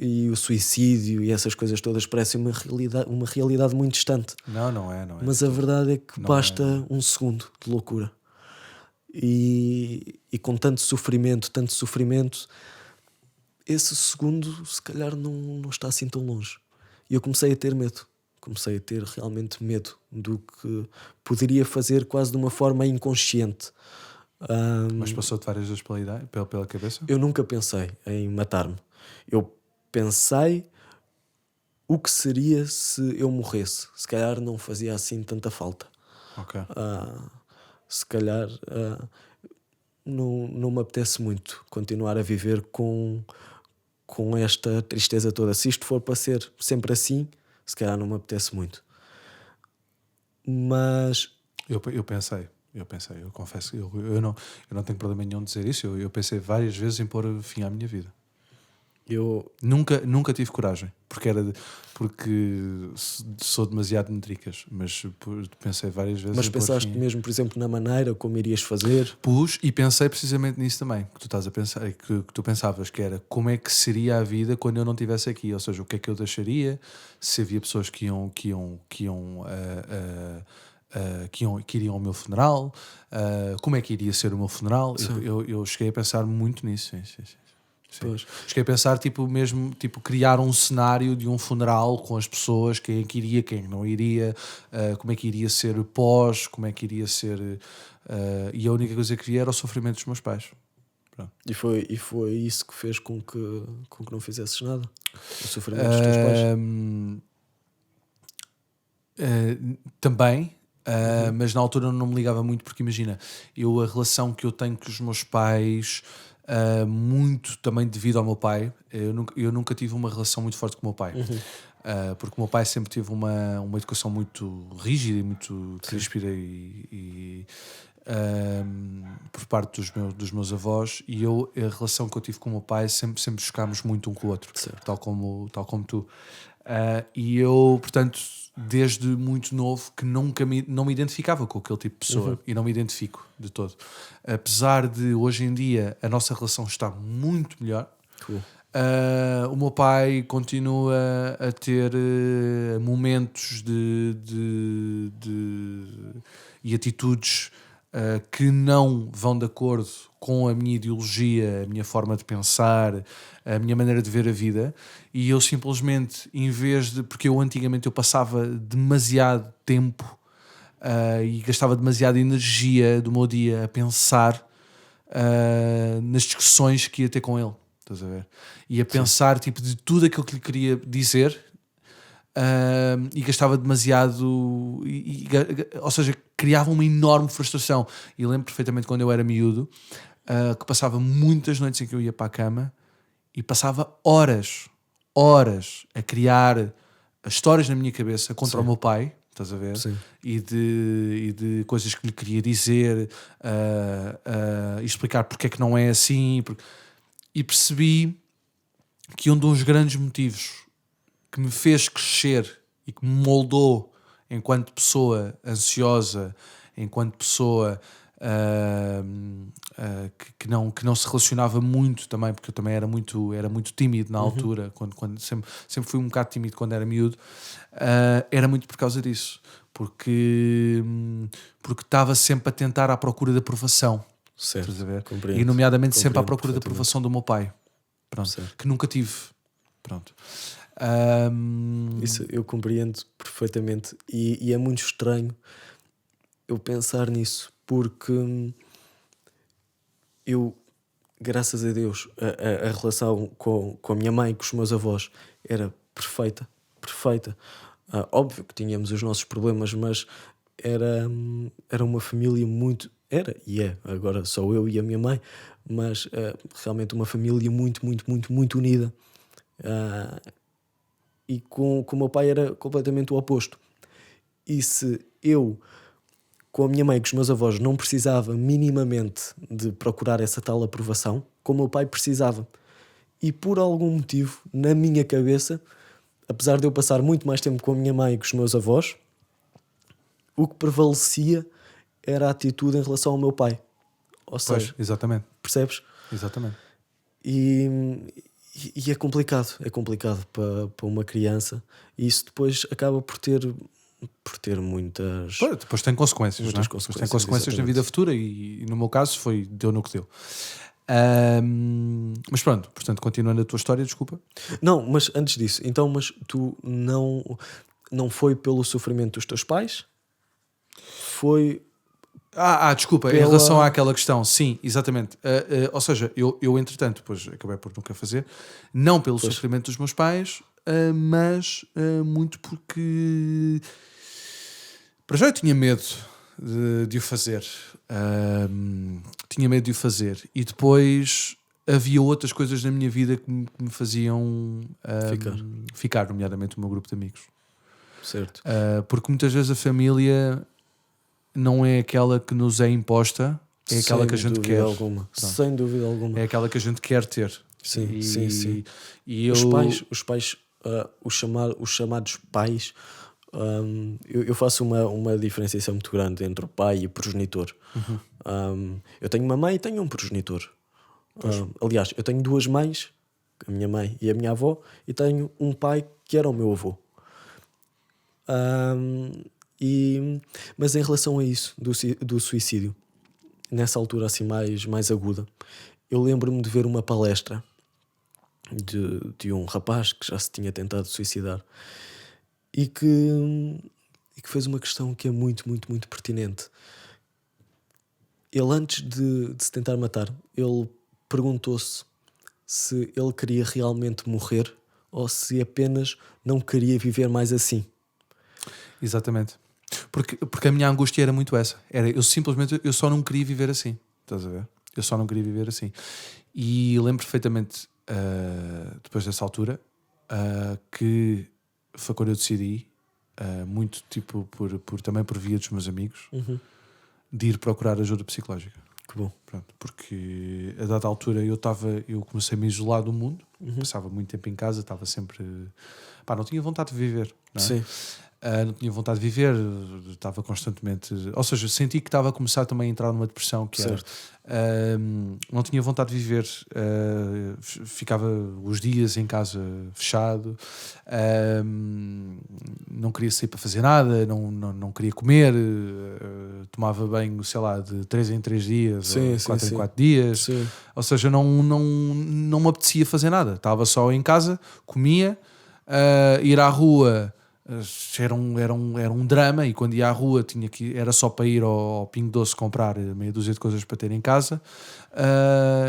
e o suicídio e essas coisas todas parecem uma realidade muito distante. Não é. Mas a verdade é que basta um segundo de loucura. E com tanto sofrimento, esse segundo se calhar não está assim tão longe. E eu comecei a ter medo. Comecei a ter realmente medo do que poderia fazer quase de uma forma inconsciente. Mas passou-te várias vezes pela cabeça? Eu nunca pensei em matar-me. Eu pensei o que seria se eu morresse. Se calhar não fazia assim tanta falta. Ok. Se calhar não me apetece muito continuar a viver com esta tristeza toda. Se isto for para ser sempre assim, se calhar não me apetece muito. Mas Eu pensei, eu confesso, eu não tenho problema nenhum de dizer isso. Eu pensei várias vezes em pôr fim à minha vida. eu Nunca tive coragem, porque sou demasiado metricas, mas pensei várias vezes. Mas em pensaste pôr fim. mesmo, por exemplo, na maneira como irias fazer? Pus e pensei precisamente nisso também, que tu estás a pensar, que tu pensavas, que era como é que seria a vida quando eu não estivesse aqui, ou seja, o que é que eu deixaria, se havia pessoas que iriam ao meu funeral, como é que iria ser o meu funeral. Eu cheguei a pensar muito nisso. Sim. Cheguei a pensar mesmo criar um cenário de um funeral com as pessoas, quem é que iria, quem não iria, como é que iria ser o pós, como é que iria ser, e a única coisa que via era o sofrimento dos meus pais. Pronto. E foi isso que fez com que não fizesses nada? O sofrimento dos teus pais? Também, mas na altura não me ligava muito, porque imagina, a relação que eu tenho com os meus pais, muito também devido ao meu pai, eu nunca tive uma relação muito forte com o meu pai. Porque o meu pai sempre teve uma educação muito rígida e muito ríspida por parte dos meus avós, e a relação que eu tive com o meu pai sempre chocámos muito um com o outro, tal como tu. E eu, portanto, desde muito novo que não me identificava com aquele tipo de pessoa, e não me identifico de todo. Apesar de hoje em dia a nossa relação estar muito melhor. Cool. O meu pai continua a ter momentos e atitudes que não vão de acordo com a minha ideologia, a minha forma de pensar, a minha maneira de ver a vida, e eu simplesmente, em vez de... Porque antigamente eu passava demasiado tempo e gastava demasiada energia do meu dia a pensar nas discussões que ia ter com ele, estás a ver? E a pensar de tudo aquilo que lhe queria dizer, e gastava demasiado, ou seja, criava uma enorme frustração. E lembro perfeitamente quando eu era miúdo, que passava muitas noites em que eu ia para a cama e passava horas a criar histórias na minha cabeça contra o meu pai, estás a ver? Sim. E de coisas que lhe queria dizer, e explicar porque é que não é assim. E percebi que um dos grandes motivos que me fez crescer e que me moldou enquanto pessoa ansiosa, enquanto pessoa que não se relacionava muito também, porque eu também era muito tímido na altura, quando sempre fui um bocado tímido quando era miúdo, era muito por causa disso, porque estava sempre a tentar à procura da aprovação, Certo, estás a ver? compreendo, E nomeadamente sempre à compreendo procura da aprovação do meu pai, pronto, Certo. que nunca tive, pronto. Isso eu compreendo perfeitamente e é muito estranho eu pensar nisso, porque eu, graças a Deus, a relação com a minha mãe e com os meus avós era perfeita, perfeita. Óbvio que tínhamos os nossos problemas, mas era uma família muito... Era e é, agora sou eu e a minha mãe, mas realmente uma família muito, muito, muito, muito unida. E com o meu pai era completamente o oposto. E se eu, com a minha mãe e com os meus avós, não precisava minimamente de procurar essa tal aprovação, com o meu pai precisava. E por algum motivo, na minha cabeça, apesar de eu passar muito mais tempo com a minha mãe e com os meus avós, o que prevalecia era a atitude em relação ao meu pai. Ou seja, Exatamente. percebes? Exatamente. E é complicado para uma criança, e isso depois acaba por ter muitas... Depois tem consequências, Muitas não é? consequências, Depois tem consequências na exatamente. vida futura e no meu caso deu no que deu. Mas pronto, portanto, continuando a tua história, desculpa. Não, mas antes disso, então, mas tu não foi pelo sofrimento dos teus pais? Foi... Desculpa, em relação àquela questão, sim, exatamente. Ou seja, eu entretanto, depois acabei por nunca fazer, não pelo sofrimento dos meus pais, mas muito porque para já eu tinha medo de o fazer. Tinha medo de o fazer. E depois havia outras coisas na minha vida que me faziam ficar, nomeadamente o meu grupo de amigos. Certo. Porque muitas vezes a família não é aquela que nos é imposta, é aquela que a gente quer. Sem dúvida alguma. É aquela que a gente quer ter. Sim, sim. E os pais, os chamados pais, eu faço uma diferenciação muito grande entre o pai e o progenitor. Eu tenho uma mãe e tenho um progenitor. Aliás, eu tenho duas mães, a minha mãe e a minha avó, e tenho um pai que era o meu avô. Mas em relação a isso, do suicídio, nessa altura assim mais aguda, eu lembro-me de ver uma palestra de um rapaz que já se tinha tentado suicidar e que fez uma questão que é muito, muito, muito pertinente. Ele, antes de se tentar matar, ele perguntou-se se ele queria realmente morrer ou se apenas não queria viver mais assim. Exatamente. Porque a minha angústia era muito essa. Eu só não queria viver assim. Estás a ver? Eu só não queria viver assim. E lembro perfeitamente, depois dessa altura, que foi quando eu decidi, muito tipo também por via dos meus amigos, de ir procurar ajuda psicológica. Que bom. Pronto, porque a dada altura eu comecei a me isolar do mundo, passava muito tempo em casa, estava sempre... não tinha vontade de viver. Não é? Sim. Não tinha vontade de viver, estava constantemente... Ou seja, senti que estava a começar também a entrar numa depressão, que certo. não tinha vontade de viver, ficava os dias em casa fechado, não queria sair para fazer nada, não queria comer, tomava banho, sei lá, de 3 em 3 dias, Sim, ou 4 sim. em 4 dias, Sim. ou seja, não me apetecia fazer nada, estava só em casa, comia, ir à rua... Era um drama, e quando ia à rua era só para ir ao Pingo Doce comprar meia dúzia de coisas para ter em casa,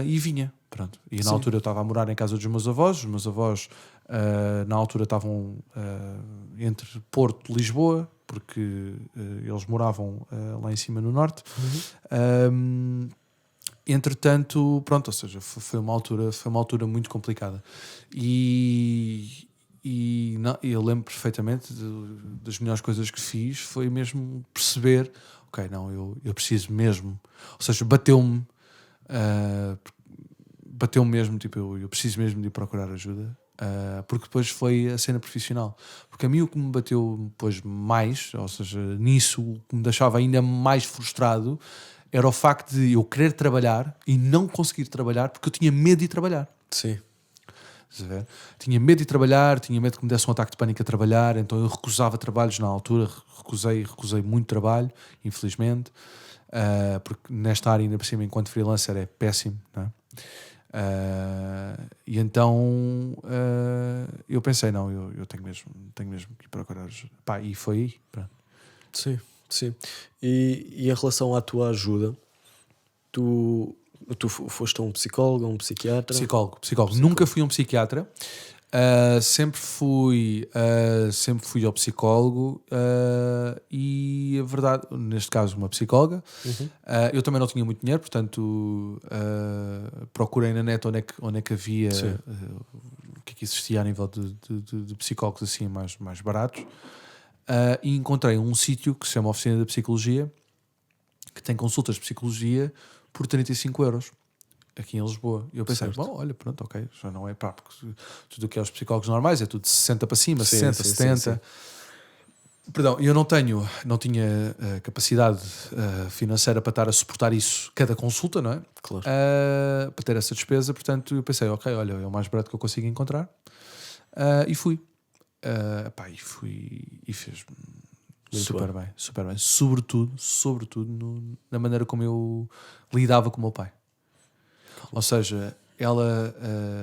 e vinha, pronto. E na altura eu estava a morar em casa dos meus avós. Os meus avós na altura estavam entre Porto e Lisboa, porque eles moravam lá em cima no norte. Entretanto, pronto, ou seja, foi uma altura muito complicada. E não, eu lembro perfeitamente das melhores coisas que fiz foi mesmo perceber, ok, não, eu preciso mesmo, ou seja, bateu-me mesmo, tipo, eu preciso mesmo de ir procurar ajuda, porque depois foi a cena profissional. Porque a mim o que me bateu depois mais, ou seja, nisso, o que me deixava ainda mais frustrado era o facto de eu querer trabalhar e não conseguir trabalhar porque eu tinha medo de ir trabalhar. Sim. Tinha medo de trabalhar, tinha medo que me desse um ataque de pânico a trabalhar, então eu recusava trabalhos na altura, recusei muito trabalho, infelizmente, porque nesta área, ainda por cima, enquanto freelancer, é péssimo, não é? E então eu pensei, não, eu tenho mesmo que ir procurar ajuda. Pá, e foi aí. Pronto. Sim. E em relação à tua ajuda, tu foste a um psicólogo, a um psiquiatra? Psicólogo. Nunca fui a um psiquiatra. Sempre fui ao psicólogo, e a verdade, neste caso uma psicóloga. Eu também não tinha muito dinheiro, portanto procurei na net onde é que havia o que é que existia a nível de psicólogos assim mais baratos, e encontrei um sítio que se chama Oficina da Psicologia, que tem consultas de psicologia por 35 euros aqui em Lisboa. E eu pensei, bom, olha, pronto, ok, já não é pá, porque tudo o que é os psicólogos normais é tudo de 60 para cima, 60, 70. Perdão, eu não tinha capacidade financeira para estar a suportar isso, cada consulta, não é? Claro. Para ter essa despesa, portanto eu pensei, ok, olha, é o mais barato que eu consigo encontrar. E fui. E fez super bem. Sobretudo na maneira como eu lidava com o meu pai. Ou seja, ela,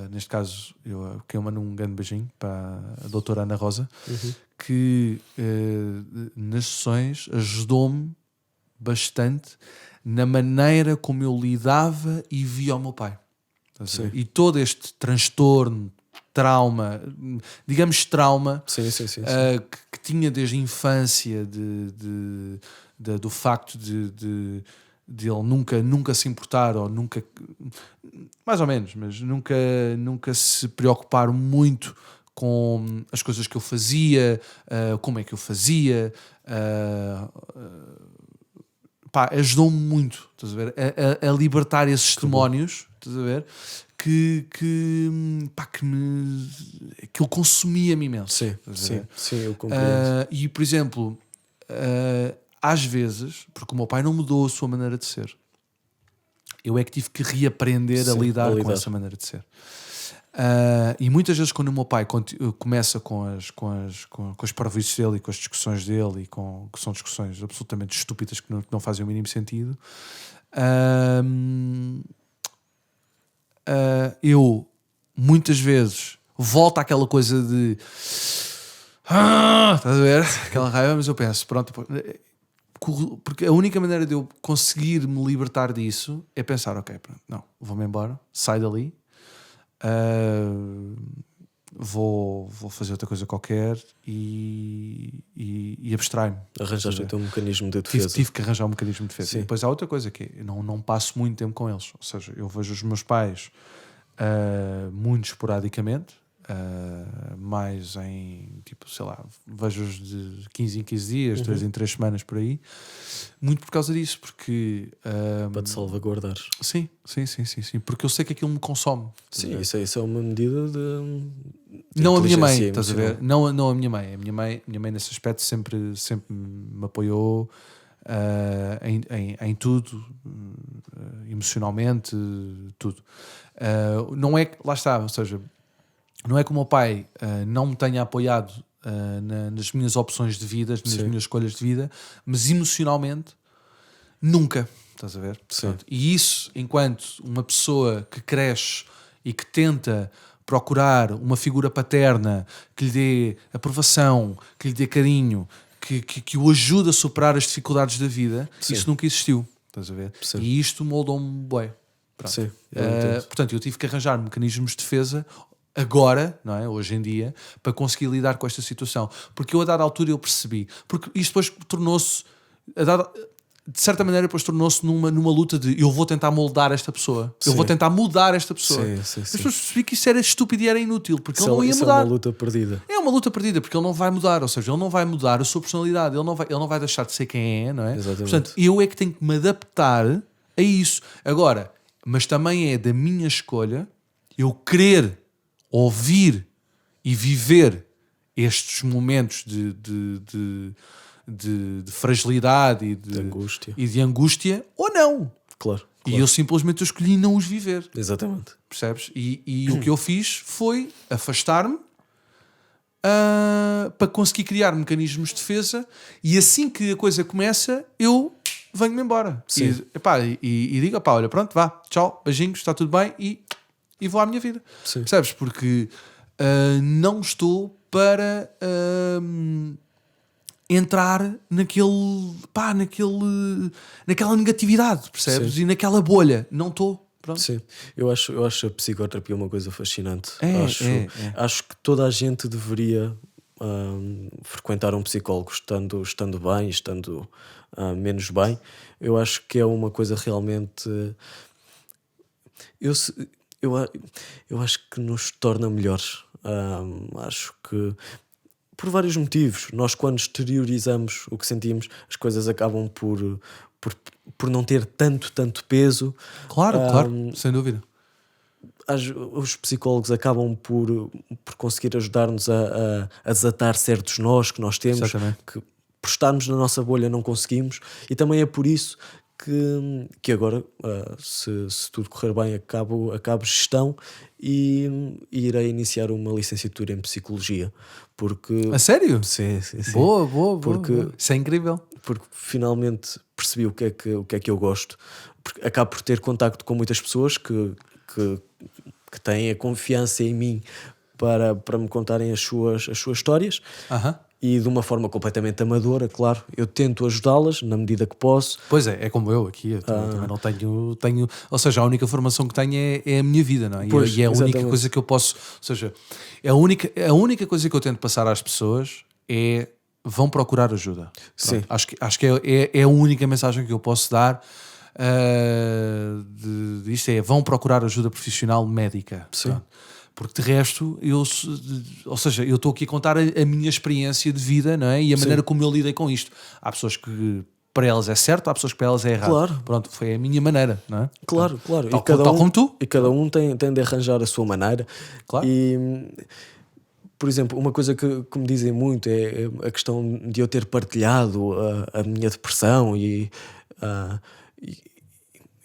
neste caso, eu mando um grande beijinho para a doutora Ana Rosa, que nas sessões ajudou-me bastante na maneira como eu lidava e via o meu pai. E todo este transtorno, trauma, digamos trauma, que tinha desde a infância, do facto de ele nunca se importar, ou nunca, mais ou menos, mas nunca se preocupar muito com as coisas que eu fazia, como é que eu fazia, ajudou-me muito, estás a ver, a libertar esses demónios, estás a ver, que eu consumia-me imenso. Sim, eu compreendo. E, por exemplo, às vezes, porque o meu pai não mudou a sua maneira de ser, eu é que tive que reaprender a lidar com essa maneira de ser. E muitas vezes, quando o meu pai começa com as parvoíces dele e com as discussões dele, que são discussões absolutamente estúpidas que não fazem o mínimo sentido, eu muitas vezes volto àquela coisa de estás a ver? Aquela raiva, mas eu penso, pronto, porque a única maneira de eu conseguir me libertar disso é pensar, ok, pronto, não, vou-me embora, saio dali, vou fazer outra coisa qualquer e abstrai-me. Arranjaste o teu mecanismo de defesa. Tive que arranjar um mecanismo de defesa. E depois há outra coisa, que eu não passo muito tempo com eles, ou seja, eu vejo os meus pais muito esporadicamente, mais em, tipo, sei lá, vejo-os de 15 em 15 dias, 3 em 3 semanas por aí, muito por causa disso, porque para te salvaguardar. Sim, porque eu sei que aquilo me consome. Sim, isso é uma medida de não a minha mãe, estás a ver? Não a minha mãe. A minha mãe nesse aspecto sempre me apoiou em tudo, emocionalmente, tudo. Não é que, lá está, ou seja, não é que o meu pai não me tenha apoiado nas minhas opções de vida, nas minhas escolhas de vida, mas emocionalmente nunca, estás a ver? E isso, enquanto uma pessoa que cresce e que tenta procurar uma figura paterna que lhe dê aprovação, que lhe dê carinho, que o ajude a superar as dificuldades da vida, isso nunca existiu, estás a ver? E isto moldou-me bué. Portanto, eu tive que arranjar mecanismos de defesa agora, não é? Hoje em dia, para conseguir lidar com esta situação. Porque eu, a dada altura, eu percebi. Porque isto depois tornou-se... de certa maneira depois tornou-se numa luta de eu vou tentar moldar esta pessoa, eu vou tentar mudar esta pessoa. Mas depois percebi que isso era estúpido e era inútil, porque ele não ia mudar. É uma luta perdida. É uma luta perdida, porque ele não vai mudar, ou seja, ele não vai mudar a sua personalidade, ele não vai deixar de ser quem é, não é? Exatamente. Portanto, eu é que tenho que me adaptar a isso. Agora, mas também é da minha escolha eu querer ouvir e viver estes momentos de fragilidade e de angústia ou não. Claro. E eu simplesmente escolhi não os viver. Exatamente. Percebes? E o que eu fiz foi afastar-me para conseguir criar mecanismos de defesa, e assim que a coisa começa eu venho-me embora. E digo, olha, pronto, vá, tchau, beijinhos, está tudo bem, e vou à minha vida. Sim. Percebes? Porque não estou para entrar naquela negatividade, percebes? Sim. E naquela bolha. Não estou. Pronto. Sim, eu acho a psicoterapia uma coisa fascinante. Acho que toda a gente deveria frequentar um psicólogo, estando bem, estando menos bem. Eu acho que é uma coisa realmente... Eu acho que nos torna melhores. Acho que por vários motivos. Nós, quando exteriorizamos o que sentimos, as coisas acabam por não ter tanto peso. Claro, sem dúvida. Os psicólogos acabam por conseguir ajudar-nos a desatar certos nós que nós temos. Exatamente. Que por estarmos na nossa bolha não conseguimos, e também é por isso que agora, se tudo correr bem, acabo gestão e irei iniciar uma licenciatura em Psicologia. Porque... A sério? Sim. Boa. Porque isso é incrível. Porque finalmente percebi o que é que eu gosto. Porque acabo por ter contacto com muitas pessoas que têm a confiança em mim para me contarem as suas histórias. E de uma forma completamente amadora, claro. Eu tento ajudá-las na medida que posso. Pois é como eu aqui. Eu também não tenho... Ou seja, a única formação que tenho é a minha vida, não é? Pois, e é a única exatamente. coisa que eu posso... Ou seja, a única coisa que eu tento passar às pessoas é vão procurar ajuda. Sim. Acho que é a única mensagem que eu posso dar disto, é vão procurar ajuda profissional médica. Sim. Pronto. Porque de resto, eu estou aqui a contar a minha experiência de vida, não é? E a maneira como eu lidei com isto. Há pessoas que para elas é certo, há pessoas que para elas é errado. Claro. Pronto, foi a minha maneira, não é? Claro. Tal como tu. E cada um tem de arranjar a sua maneira. Claro. E, por exemplo, uma coisa que me dizem muito é a questão de eu ter partilhado a minha depressão e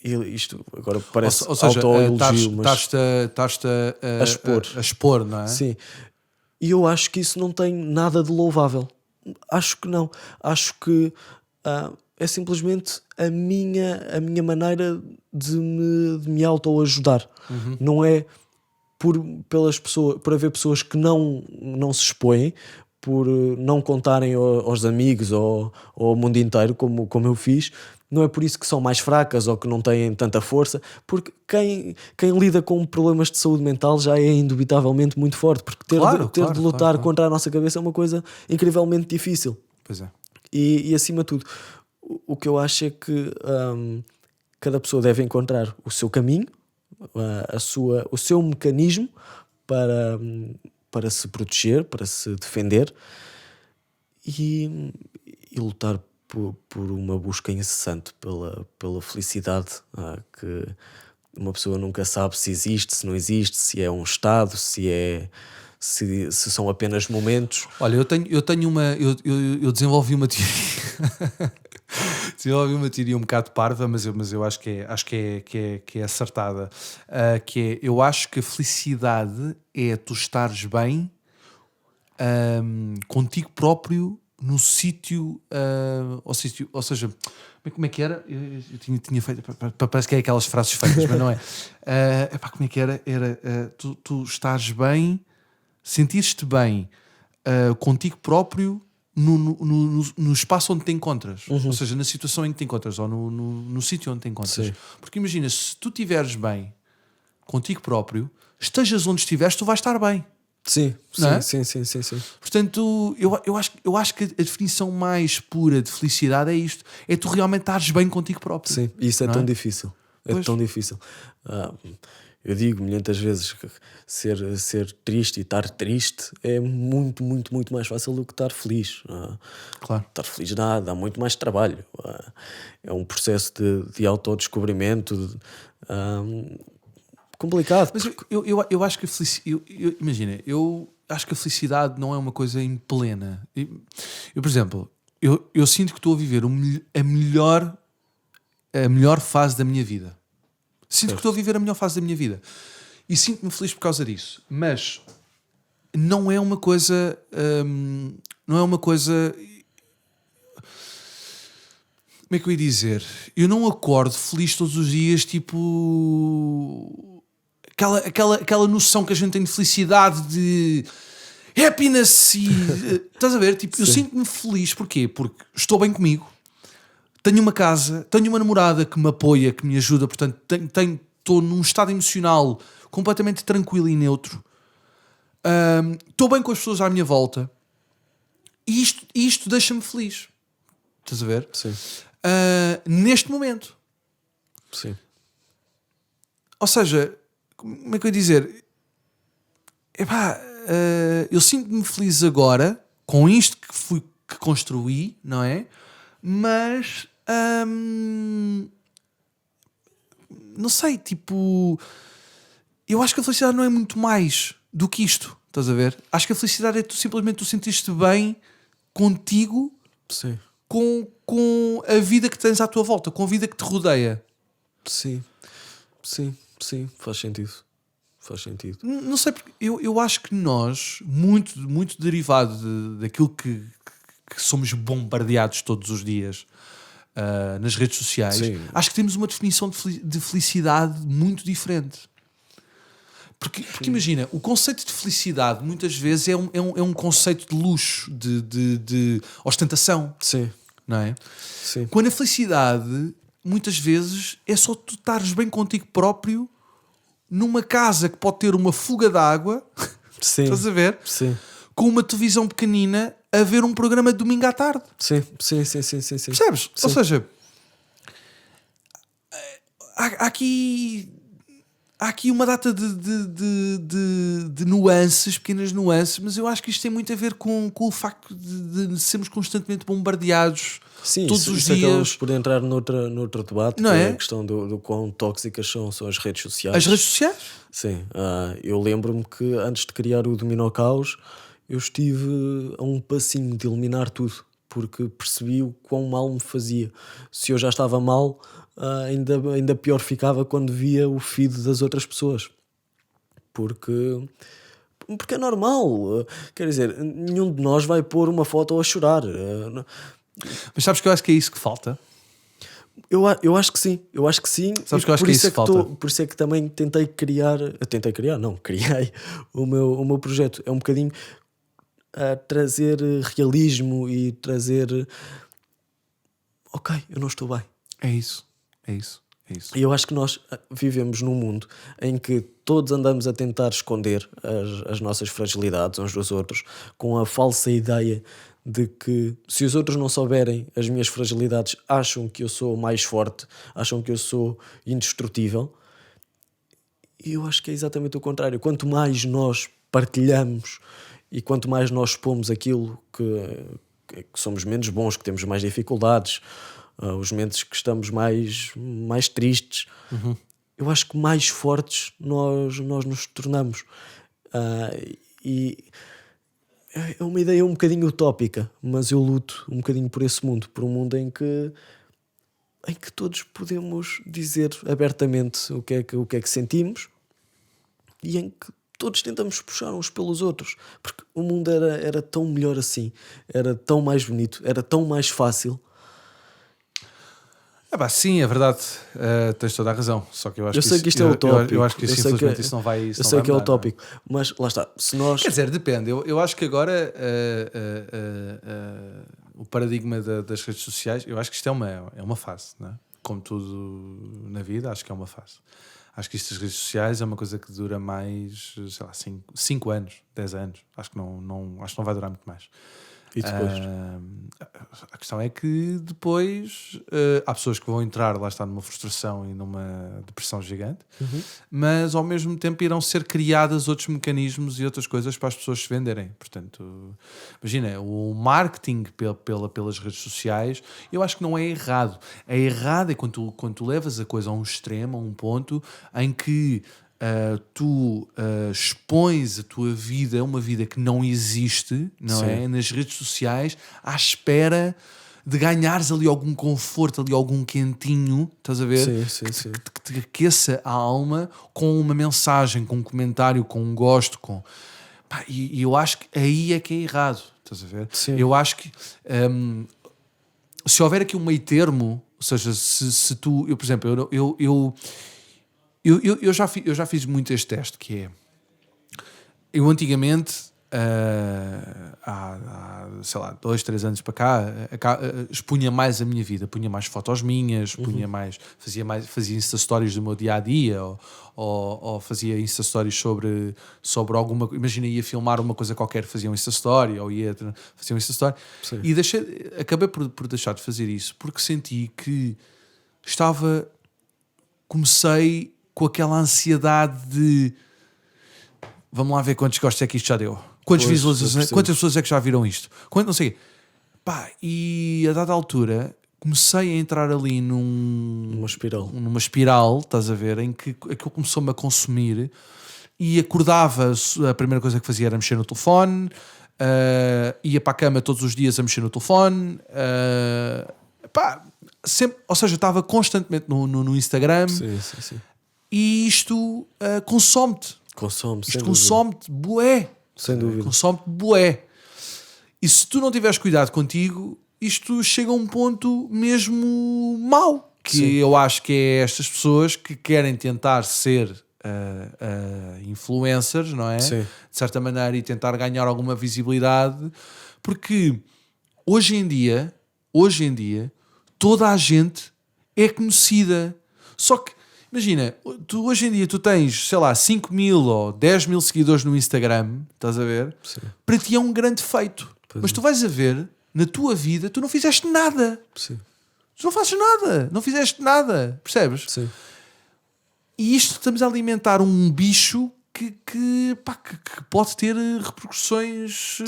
isto agora parece autoelogio, mas estás-te a expor, não é? Sim. E eu acho que isso não tem nada de louvável. Acho que não. Acho que é simplesmente a minha maneira de me autoajudar. Não é por haver pessoas que não se expõem, por não contarem aos amigos ou ao mundo inteiro como eu fiz. Não é por isso que são mais fracas ou que não têm tanta força, porque quem lida com problemas de saúde mental já é indubitavelmente muito forte, porque ter de lutar contra a nossa cabeça é uma coisa incrivelmente difícil. Pois é. E acima de tudo, o que eu acho é que cada pessoa deve encontrar o seu caminho, o seu mecanismo para se proteger, para se defender e lutar por uma busca incessante pela felicidade, que uma pessoa nunca sabe se existe, se não existe, se é um estado, se são apenas momentos. Olha, eu desenvolvi uma teoria. Desenvolvi uma teoria um bocado parva, mas eu acho que é acertada. Eu acho que a felicidade é tu estares bem contigo próprio no sítio, ou seja, como é que era? Eu tinha feito, parece que é aquelas frases feitas, mas não é. Como é que era? Tu estás bem, sentires-te bem contigo próprio no espaço onde te encontras, ou seja, na situação em que te encontras, ou no sítio onde te encontras. Sim. Porque imagina, se tu estiveres bem contigo próprio, estejas onde estiveres, tu vais estar bem. Sim, Não é? sim. Portanto, eu acho que a definição mais pura de felicidade é isto. É tu realmente estares bem contigo próprio. Sim, isso é não tão difícil. É Pois. tão difícil. Ah, eu digo muitas vezes que ser triste e estar triste é muito mais fácil do que estar feliz. Claro. Estar feliz dá muito mais trabalho. É um processo de autodescobrimento complicado. Mas eu acho que a felicidade. Imagina, eu acho que a felicidade não é uma coisa em plena. Por exemplo, eu sinto que estou a viver a melhor fase da minha vida. Sinto que estou a viver a melhor fase da minha vida. E sinto-me feliz por causa disso. Mas não é uma coisa. Não é uma coisa. Como é que eu ia dizer? Eu não acordo feliz todos os dias, tipo. Aquela noção que a gente tem de felicidade, de happiness e. Estás a ver? Tipo, eu sinto-me feliz. Porquê? Porque estou bem comigo, tenho uma casa, tenho uma namorada que me apoia, que me ajuda, portanto, estou num estado emocional completamente tranquilo e neutro. Estou bem com as pessoas à minha volta. E isto deixa-me feliz. Estás a ver? Sim. Neste momento. Sim. Ou seja, como é que eu ia dizer? Eu sinto-me feliz agora com isto que construí, não é? Mas não sei, tipo, eu acho que a felicidade não é muito mais do que isto, estás a ver? Acho que a felicidade é simplesmente tu sentir-te bem contigo, Sim. com a vida que tens à tua volta, com a vida que te rodeia. Sim. Faz sentido. Não sei, porque eu acho que nós, muito derivado daquilo que somos bombardeados todos os dias nas redes sociais, Sim. acho que temos uma definição de felicidade muito diferente. Porque imagina, o conceito de felicidade muitas vezes é um conceito de luxo, de ostentação, Sim. não é? Sim. Quando a felicidade muitas vezes é só tu estares bem contigo próprio numa casa que pode ter uma fuga de água, Sim. estás a ver? Sim. Com uma televisão pequenina a ver um programa de domingo à tarde. Sim. Percebes? Sim. Ou seja, há aqui uma data de nuances, pequenas nuances, mas eu acho que isto tem muito a ver com o facto de sermos constantemente bombardeados todos os dias. Acabamos por entrar noutro debate, Não que é? a questão do quão tóxicas são as redes sociais. As redes sociais? Sim. Eu lembro-me que antes de criar o Dominó Caos, eu estive a um passinho de eliminar tudo, porque percebi o quão mal me fazia. Se eu já estava mal, ainda pior ficava quando via o feed das outras pessoas. Porque é normal. Quer dizer, nenhum de nós vai pôr uma foto a chorar. Mas sabes que eu acho que é isso que falta? Eu acho que sim. Sabes que eu acho que é isso que falta? Por isso é que também criei o meu projeto. É um bocadinho a trazer realismo e trazer ok, eu não estou bem. É isso. E eu acho que nós vivemos num mundo em que todos andamos a tentar esconder as nossas fragilidades uns dos outros, com a falsa ideia de que se os outros não souberem as minhas fragilidades, acham que eu sou mais forte, acham que eu sou indestrutível. E eu acho que é exatamente o contrário. Quanto mais nós partilhamos e quanto mais nós expomos aquilo que somos menos bons, que temos mais dificuldades, os momentos que estamos mais tristes, eu acho que mais fortes nós nos tornamos. E é uma ideia um bocadinho utópica, mas eu luto um bocadinho por esse mundo, por um mundo em que todos podemos dizer abertamente o que é que sentimos e em que todos tentamos puxar uns pelos outros, porque o mundo era tão melhor assim, era tão mais bonito, era tão mais fácil. Sim, é verdade. Tens toda a razão. Só que eu acho que isto é utópico. Eu acho que infelizmente isso não vai. Eu sei que é utópico, mas lá está. Se nós... Quer dizer, depende. Eu acho que agora o paradigma das redes sociais, eu acho que isto é uma fase, não é? Como tudo na vida, acho que é uma fase. Acho que isto das redes sociais é uma coisa que dura mais, sei lá, 5 anos, 10 anos. Acho que acho que não vai durar muito mais. E depois? A questão é que depois há pessoas que vão entrar, lá está, numa frustração e numa depressão gigante, mas ao mesmo tempo irão ser criadas outros mecanismos e outras coisas para as pessoas se venderem. Portanto, imagina, o marketing pelas redes sociais, eu acho que não é errado. É errado é quando tu levas a coisa a um extremo, a um ponto em que tu expões a tua vida, uma vida que não existe, não é? Nas redes sociais, à espera de ganhares ali algum conforto, ali algum quentinho, estás a ver? Que te aqueça a alma com uma mensagem, com um comentário, com um gosto, Pá, e eu acho que aí é que é errado, estás a ver? Sim. Eu acho que se houver aqui um meio termo, ou seja, se tu, eu, por exemplo, eu já fiz muito este teste, que é, eu antigamente, há sei lá, 2, 3 anos para cá, expunha mais a minha vida, punha mais fotos minhas, fazia Insta Stories do meu dia-a-dia, ou fazia Insta Stories sobre alguma, imagina, ia filmar uma coisa qualquer, fazia um Insta Story, ou fazia um Insta Story, e acabei por deixar de fazer isso, porque senti que comecei com aquela ansiedade de vamos lá ver quantos gostos é que isto já deu, quantas visualizações, quantas pessoas é que já viram isto, não sei. Pá, e a dada altura comecei a entrar ali numa espiral, estás a ver, em que aquilo começou-me a consumir, e acordava, a primeira coisa que fazia era mexer no telefone, ia para a cama todos os dias a mexer no telefone, pá, sempre, ou seja, estava constantemente no Instagram. Sim. E isto consome-te. Isto consome-te bué. Sem dúvida. Consome-te bué. E se tu não tiveres cuidado contigo, isto chega a um ponto mesmo mau. Que eu acho que é estas pessoas que querem tentar ser influencers, não é? Sim. De certa maneira, e tentar ganhar alguma visibilidade. Porque hoje em dia, toda a gente é conhecida. Só que imagina, hoje em dia tu tens, sei lá, 5 mil ou 10 mil seguidores no Instagram, estás a ver? Sim. Para ti é um grande feito. Mas tu vais a ver, na tua vida, tu não fizeste nada. Sim. Tu não fazes nada. Não fizeste nada. Percebes? Sim. E isto estamos a alimentar um bicho que pode ter repercussões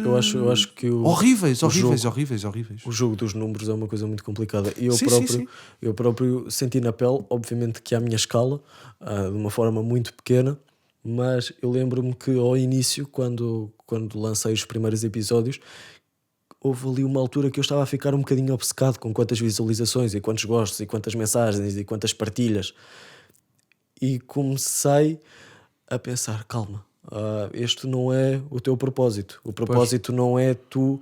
eu acho que horríveis. O jogo dos números é uma coisa muito complicada. E Sim. eu próprio senti na pele, obviamente que à minha escala, de uma forma muito pequena, mas eu lembro-me que ao início, quando lancei os primeiros episódios, houve ali uma altura que eu estava a ficar um bocadinho obcecado com quantas visualizações e quantos gostos e quantas mensagens e quantas partilhas. E comecei a pensar, calma, este não é o teu propósito. O propósito não é tu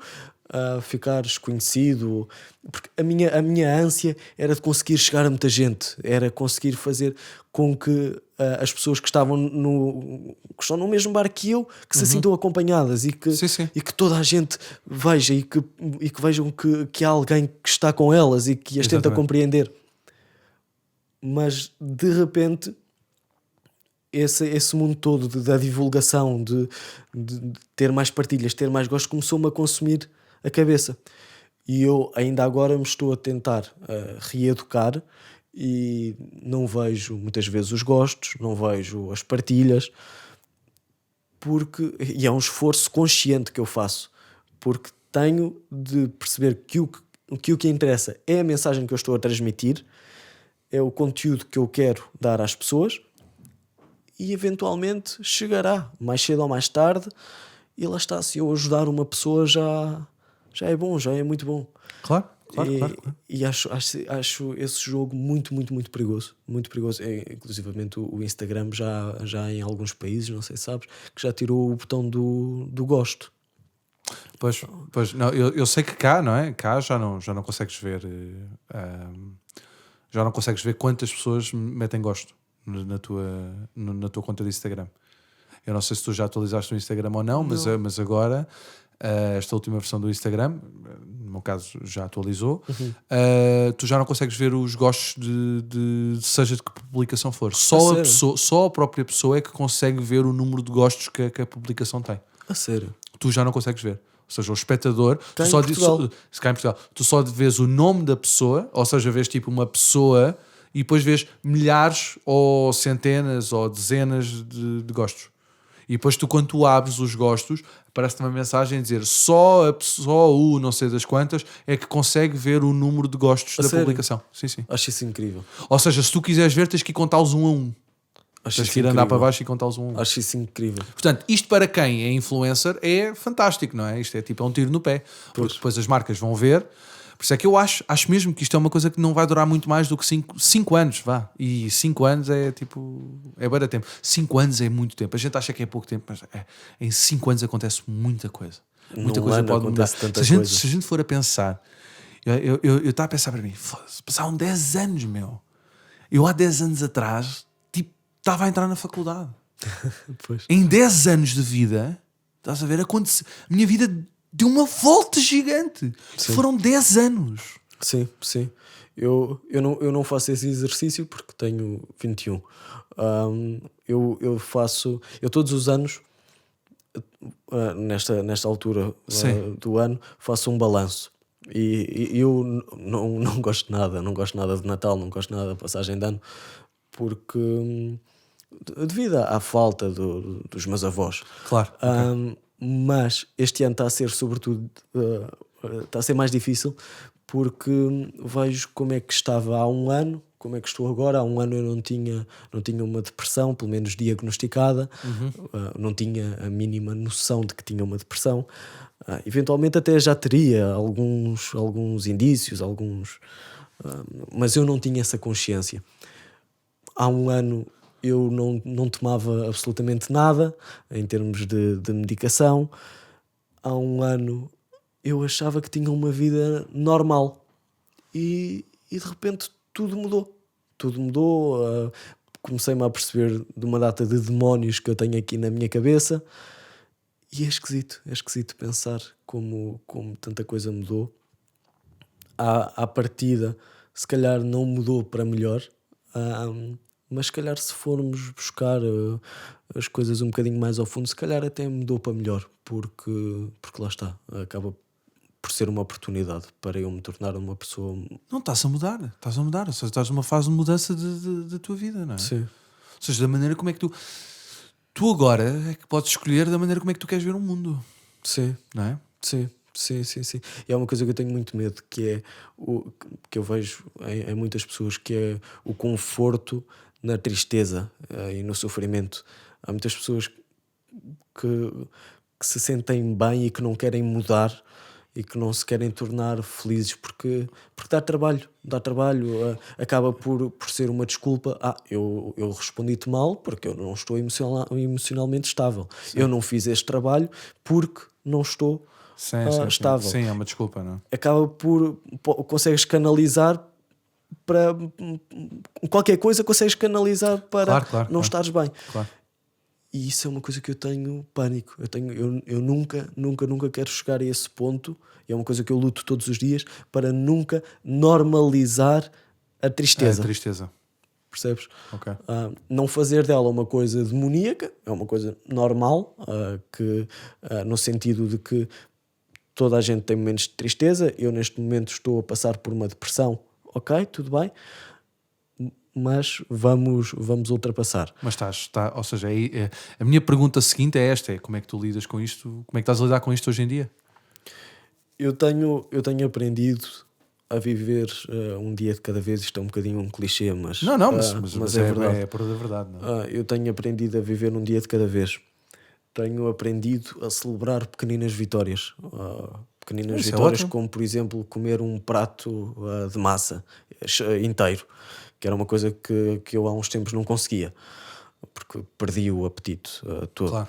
ficares conhecido, porque a minha ânsia era de conseguir chegar a muita gente, era conseguir fazer com que as pessoas que estão no mesmo bar que eu, que se sintam acompanhadas e que toda a gente veja e que vejam que há alguém que está com elas e que as tenta compreender. Mas de repente esse mundo todo da divulgação, de ter mais partilhas, ter mais gostos, começou-me a consumir a cabeça. E eu ainda agora me estou a tentar reeducar e não vejo muitas vezes os gostos, não vejo as partilhas, e é um esforço consciente que eu faço, porque tenho de perceber que o que interessa é a mensagem que eu estou a transmitir, é o conteúdo que eu quero dar às pessoas, e eventualmente chegará, mais cedo ou mais tarde, e lá está, se eu ajudar uma pessoa já é bom, já é muito bom. Claro. E acho esse jogo muito, muito, muito perigoso. Muito perigoso. Inclusivamente o Instagram já em alguns países, não sei se sabes, que já tirou o botão do gosto. Pois não, eu sei que cá, não é? Cá já não consegues ver. Já não consegues ver quantas pessoas metem gosto na tua conta de Instagram. Eu não sei se tu já atualizaste o Instagram ou não. Mas agora esta última versão do Instagram, no meu caso já atualizou, tu já não consegues ver os gostos seja de que publicação for. Só a própria pessoa é que consegue ver o número de gostos que a publicação tem. A sério? Tu já não consegues ver. Ou seja, o espectador, Se cá em Portugal, tu só vês o nome da pessoa, ou seja, vês tipo uma pessoa e depois vês milhares ou centenas ou dezenas de gostos. E depois quando tu abres os gostos, aparece-te uma mensagem a dizer só o não sei das quantas é que consegue ver o número de gostos da publicação. Sim, sim. Acho isso incrível. Ou seja, se tu quiseres ver, tens que ir contá-los um a um. Tens que ir andar para baixo e contá-los um a um. Acho isso incrível. Portanto, isto para quem é influencer é fantástico, não é? Isto é tipo um tiro no pé. Porque depois as marcas vão ver. Por isso é que eu acho mesmo que isto é uma coisa que não vai durar muito mais do que 5 anos, vá. E 5 anos é tipo... é bué de tempo. 5 anos é muito tempo. A gente acha que é pouco tempo, mas em 5 anos acontece muita coisa. Muita coisa pode mudar. Se a gente for a pensar... Eu estava a pensar para mim, passaram 10 anos, meu. Eu há 10 anos atrás, tipo, estava a entrar na faculdade. Pois. Em 10 anos de vida, estás a ver, a minha vida deu uma volta gigante. Sim. Foram 10 anos. Sim, sim. Eu não faço esse exercício porque tenho 21. Eu todos os anos, nesta altura do ano, faço um balanço. E eu não gosto nada. Não gosto nada de Natal, não gosto nada da passagem de ano, porque devido à falta dos meus avós. Claro. Okay. Mas este ano está a ser sobretudo está a ser mais difícil porque vejo como é que estava há um ano, como é que estou agora. Há um ano eu não tinha uma depressão, pelo menos diagnosticada. Não tinha a mínima noção de que tinha uma depressão. Eventualmente até já teria alguns indícios, mas eu não tinha essa consciência. Há um ano eu não tomava absolutamente nada em termos de medicação. Há um ano eu achava que tinha uma vida normal e de repente tudo mudou. Comecei-me a perceber de uma data de demónios que eu tenho aqui na minha cabeça e é esquisito pensar como tanta coisa mudou. À partida, se calhar não mudou para melhor, mas se calhar se formos buscar as coisas um bocadinho mais ao fundo, se calhar até mudou para melhor, porque lá está, acaba por ser uma oportunidade para eu me tornar uma pessoa... Não, estás a mudar, ou seja, estás numa fase de mudança da tua vida, não é? Sim. Ou seja, da maneira como é que tu agora é que podes escolher da maneira como é que tu queres ver o mundo. Sim. Não é? Sim. E há uma coisa que eu tenho muito medo, que é que eu vejo em muitas pessoas, que é o conforto na tristeza e no sofrimento. Há muitas pessoas que se sentem bem e que não querem mudar e que não se querem tornar felizes porque dá trabalho, acaba por ser uma desculpa. Eu respondi-te mal porque eu não estou emocionalmente estável. Sim. Eu não fiz este trabalho porque não estou estável. Sim, é uma desculpa, não? Acaba consegues canalizar para qualquer coisa, consegues canalizar para não estares bem. Claro. E isso é uma coisa que eu tenho pânico. Eu nunca quero chegar a esse ponto. E é uma coisa que eu luto todos os dias para nunca normalizar a tristeza. Percebes? Okay. Não fazer dela uma coisa demoníaca, é uma coisa normal, no sentido de que toda a gente tem momentos de tristeza. Eu neste momento estou a passar por uma depressão. Ok, tudo bem. Mas vamos ultrapassar. Mas ou seja, a minha pergunta seguinte é esta: como é que tu lidas com isto? Como é que estás a lidar com isto hoje em dia? Eu tenho aprendido a viver um dia de cada vez. Isto é um bocadinho um clichê, mas é verdade. É por verdade. Não? Eu tenho aprendido a viver um dia de cada vez. Tenho aprendido a celebrar pequeninas vitórias. Pequeninas vitórias, como por exemplo comer um prato de massa inteiro, que era uma coisa que eu há uns tempos não conseguia, porque perdi o apetite todo. Claro.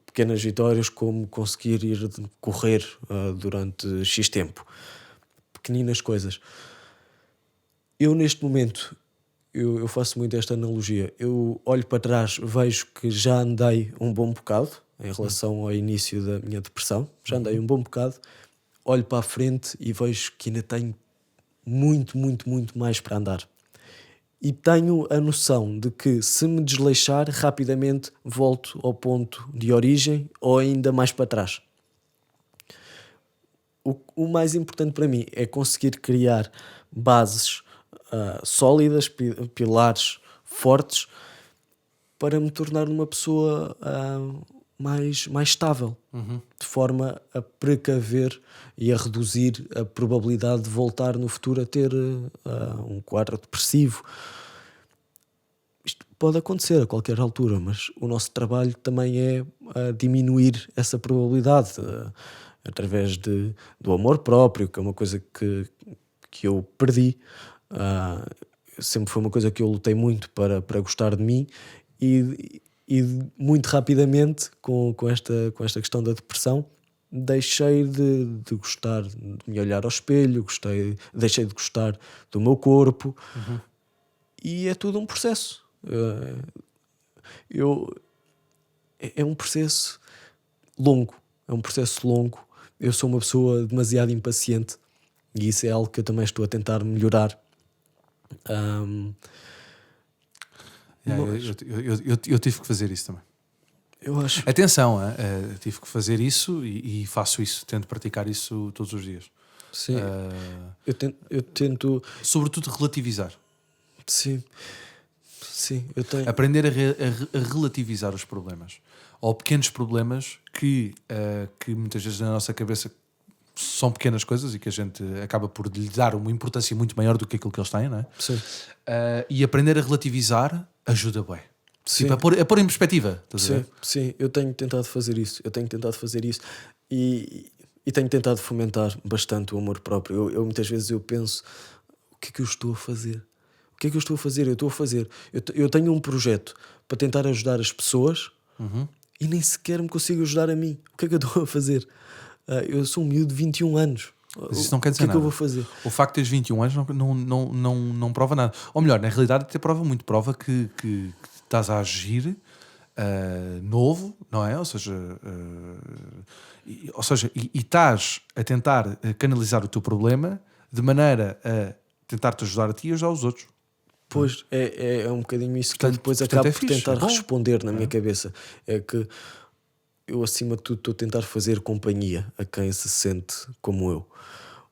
Pequenas vitórias como conseguir ir correr durante X tempo. Pequeninas coisas. Eu neste momento, eu faço muito esta analogia. Eu olho para trás, vejo que já andei um bom bocado, em relação ao início da minha depressão. Já andei um bom bocado, olho para a frente e vejo que ainda tenho muito, muito, muito mais para andar. E tenho a noção de que, se me desleixar, rapidamente volto ao ponto de origem ou ainda mais para trás. O mais importante para mim é conseguir criar bases sólidas, pilares fortes, para me tornar uma pessoa mais estável, de forma a precaver e a reduzir a probabilidade de voltar no futuro a ter um quadro depressivo. Isto pode acontecer a qualquer altura, mas o nosso trabalho também é diminuir essa probabilidade através do amor próprio, que é uma coisa que eu perdi. Sempre foi uma coisa que eu lutei muito para gostar de mim, e muito rapidamente, com esta questão da depressão, deixei de gostar de me olhar ao espelho, deixei de gostar do meu corpo. E é tudo um processo. É um processo longo. Eu sou uma pessoa demasiado impaciente e isso é algo que eu também estou a tentar melhorar. Eu tive que fazer isso também. Eu acho. Atenção, tive que fazer isso e faço isso, tento praticar isso todos os dias. Sim. Eu tento. Sobretudo relativizar. Sim, eu tenho. Aprender a relativizar os problemas. Ou pequenos problemas que muitas vezes na nossa cabeça são pequenas coisas e que a gente acaba por lhe dar uma importância muito maior do que aquilo que eles têm, não é? Sim. E aprender a relativizar ajuda bem. Sim. Tipo, a pôr em perspectiva. Sim, eu tenho tentado fazer isso. E tenho tentado fomentar bastante o amor próprio. Eu muitas vezes eu penso: o que é que eu estou a fazer? Eu tenho um projeto para tentar ajudar as pessoas e nem sequer me consigo ajudar a mim. O que é que eu estou a fazer? Eu sou um miúdo de 21 anos. Mas isso não quer dizer nada. O que é nada. que eu vou fazer? O facto de teres 21 anos não prova nada. Ou melhor, na realidade até prova muito. Prova que estás a agir novo, não é? Ou seja, e estás a tentar canalizar o teu problema de maneira a tentar-te ajudar a ti e ajudar os outros. Pois, é um bocadinho isso. Portanto, que depois acabo por tentar responder na minha cabeça. É que eu, acima de tudo, estou a tentar fazer companhia a quem se sente como eu.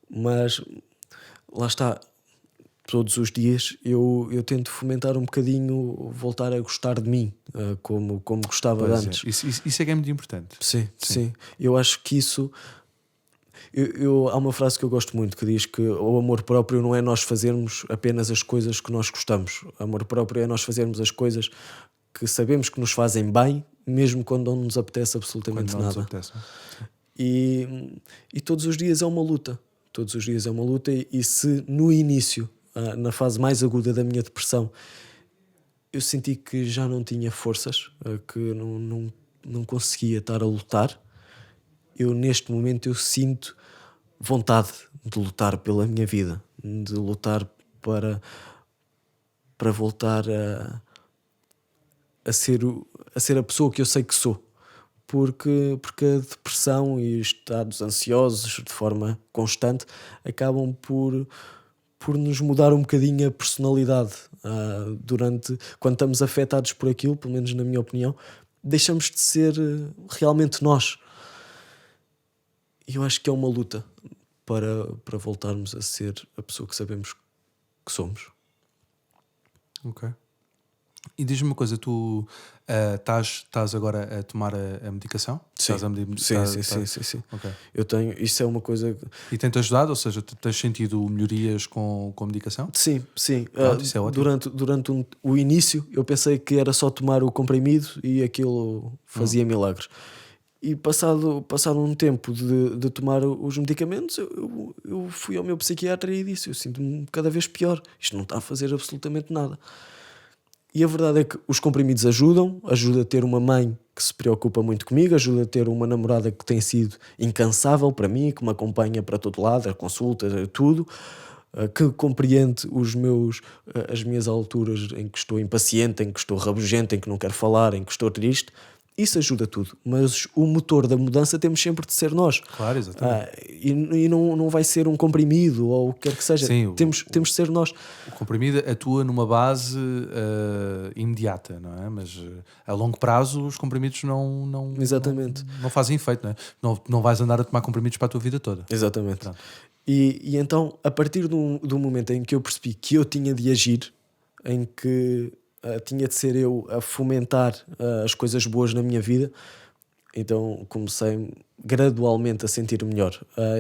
Mas, lá está, todos os dias eu tento fomentar um bocadinho, voltar a gostar de mim, como gostava antes. Isso é que é muito importante. Sim. Eu acho que isso... há uma frase que eu gosto muito que diz que o amor próprio não é nós fazermos apenas as coisas que nós gostamos. O amor próprio é nós fazermos as coisas que sabemos que nos fazem bem, mesmo quando não nos apetece absolutamente nada. E todos os dias é uma luta. E se no início, na fase mais aguda da minha depressão, eu senti que já não tinha forças, que não conseguia estar a lutar, neste momento eu sinto vontade de lutar pela minha vida, de lutar para voltar a ser a pessoa que eu sei que sou. Porque a depressão e os estados ansiosos de forma constante acabam por nos mudar um bocadinho a personalidade. Quando estamos afetados por aquilo, pelo menos na minha opinião, deixamos de ser realmente nós. E eu acho que é uma luta para voltarmos a ser a pessoa que sabemos que somos. Ok. E diz-me uma coisa, tu estás agora a tomar a medicação? Sim. Sim. Okay. Eu tenho, isso é uma coisa... E tem-te ajudado? Ou seja, tens sentido melhorias com a medicação? Sim. Pronto, isso é ótimo. Durante o início eu pensei que era só tomar o comprimido e aquilo fazia milagres. E passado um tempo de tomar os medicamentos, eu fui ao meu psiquiatra e disse: eu sinto-me cada vez pior, isto não está a fazer absolutamente nada. E a verdade é que os comprimidos ajuda a ter uma mãe que se preocupa muito comigo, ajuda a ter uma namorada que tem sido incansável para mim, que me acompanha para todo lado, a consultas, tudo, que compreende as minhas alturas em que estou impaciente, em que estou rabugento, em que não quero falar, em que estou triste. isso ajuda tudo, mas o motor da mudança temos sempre de ser nós. Claro, exatamente. E não vai ser um comprimido ou o que quer que seja. Sim, temos de ser nós. O comprimido atua numa base imediata, não é? Mas a longo prazo os comprimidos não Exatamente. não fazem efeito, não é? Não vais andar a tomar comprimidos para a tua vida toda. Exatamente. Pronto. E então, a partir do momento em que eu percebi que eu tinha de agir, em que tinha de ser eu a fomentar as coisas boas na minha vida, então comecei gradualmente a sentir melhor.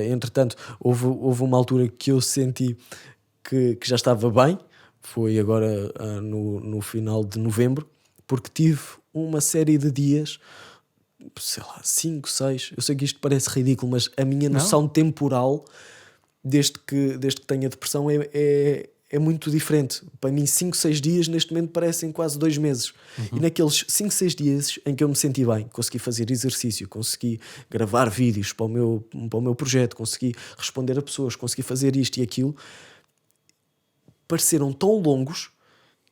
Entretanto, houve uma altura que eu senti que já estava bem, foi agora no final de novembro, porque tive uma série de dias, sei lá, 5, 6, eu sei que isto parece ridículo, mas a minha noção temporal, desde que tenho a depressão, é muito diferente. Para mim, 5, 6 dias neste momento parecem quase 2 meses. E naqueles 5, 6 dias em que eu me senti bem, consegui fazer exercício, consegui gravar vídeos para o meu projeto, consegui responder a pessoas, consegui fazer isto e aquilo, pareceram tão longos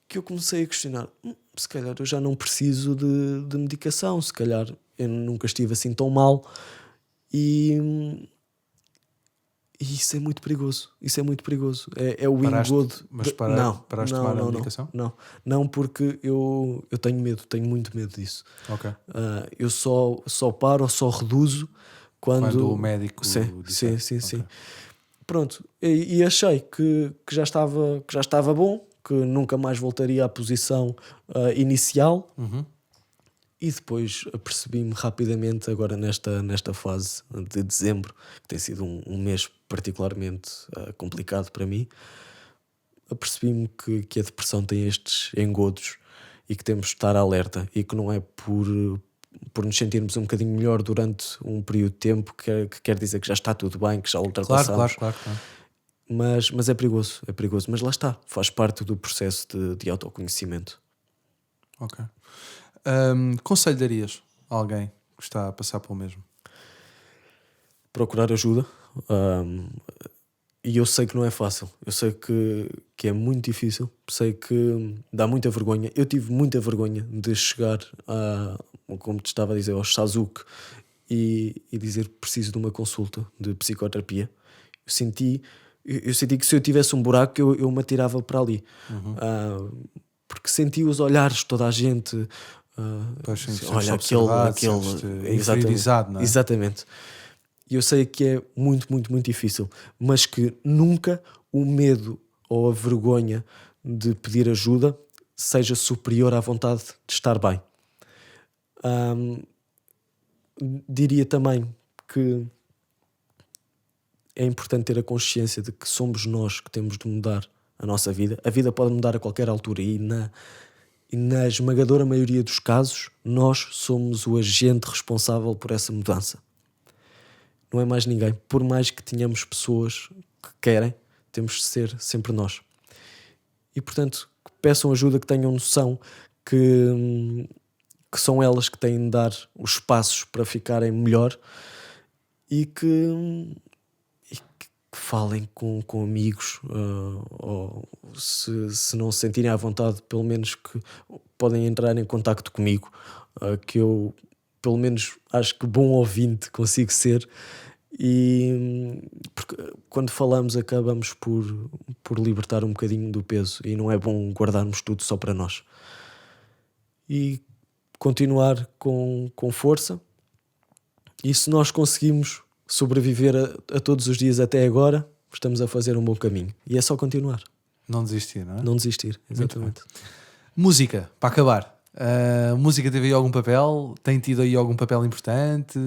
que eu comecei a questionar: se calhar eu já não preciso de medicação, se calhar eu nunca estive assim tão mal. E isso é muito perigoso. Isso é muito perigoso. É o engodo. Mas paraste de tomar a medicação? Não, porque eu tenho medo, tenho muito medo disso. Ok. Eu só paro ou só reduzo quando o médico disser. Sim. Pronto, e achei que já estava bom, que nunca mais voltaria à posição inicial. E depois apercebi-me rapidamente, agora nesta fase de dezembro, que tem sido um mês particularmente complicado para mim, apercebi-me que a depressão tem estes engodos e que temos de estar alerta, e que não é por nos sentirmos um bocadinho melhor durante um período de tempo que quer dizer que já está tudo bem, que já ultrapassamos. Claro. Mas é perigoso, mas lá está, faz parte do processo de autoconhecimento. Ok. Conselho darias a alguém que está a passar pelo mesmo? Procurar ajuda. E eu sei que não é fácil, eu sei que é muito difícil, sei que dá muita vergonha. Eu tive muita vergonha de chegar como te estava a dizer, ao Shazuki e dizer que preciso de uma consulta de psicoterapia. Eu senti que se eu tivesse um buraco eu me atirava para ali. Porque senti os olhares de toda a gente. Olha, aquele inferiorizado, não é? Exatamente. E eu sei que é muito, muito, muito difícil, mas que nunca o medo ou a vergonha de pedir ajuda seja superior à vontade de estar bem. Diria também que é importante ter a consciência de que somos nós que temos de mudar a nossa vida. A vida pode mudar a qualquer altura e na esmagadora maioria dos casos nós somos o agente responsável por essa mudança. Não é mais ninguém. Por mais que tenhamos pessoas que querem, temos de ser sempre nós. E portanto, que peçam ajuda, que tenham noção que são elas que têm de dar os passos para ficarem melhor, e que falem com amigos, ou se não se sentirem à vontade, pelo menos que podem entrar em contacto comigo, que eu, pelo menos, acho que bom ouvinte consigo ser. E porque quando falamos acabamos por libertar um bocadinho do peso, e não é bom guardarmos tudo só para nós. E continuar com força, e se nós conseguimos sobreviver a todos os dias até agora, estamos a fazer um bom caminho, e é só continuar. Não desistir, não é? Não desistir, exatamente. Música, para acabar. Música teve aí algum papel? Tem tido aí algum papel importante?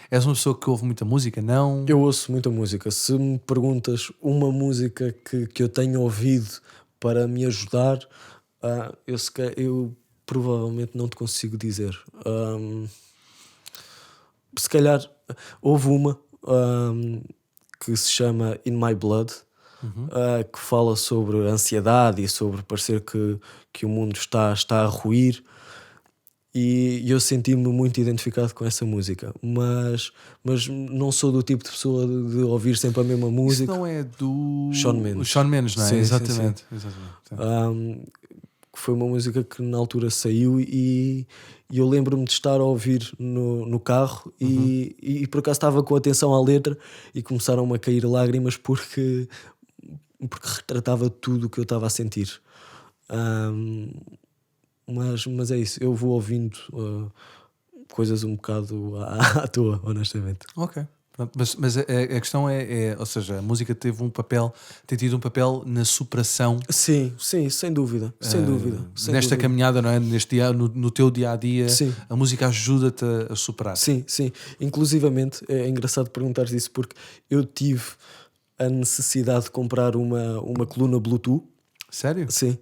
És uma pessoa que ouve muita música? Não? Eu ouço muita música. Se me perguntas uma música que eu tenho ouvido para me ajudar, eu provavelmente não te consigo dizer. Se calhar houve uma que se chama In My Blood, que fala sobre ansiedade e sobre parecer que o mundo está a ruir, e eu senti-me muito identificado com essa música, mas não sou do tipo de pessoa de ouvir sempre a mesma música. Isso não é do Shawn Mendes. O Shawn Mendes, não é? Sim, Exatamente. sim. Exatamente. foi uma música que na altura saiu e eu lembro-me de estar a ouvir no carro e por acaso estava com atenção à letra e começaram-me a cair lágrimas porque retratava tudo o que eu estava a sentir. Mas é isso, eu vou ouvindo coisas um bocado à toa, honestamente. Ok. Pronto, mas a questão ou seja, a música tem tido um papel na superação. Sim, sem dúvida. Nesta caminhada, não é? No teu dia a dia, sim. A música ajuda-te a superar. Sim. Inclusivamente é engraçado perguntares isso porque eu tive a necessidade de comprar uma coluna Bluetooth. Sério? Sim.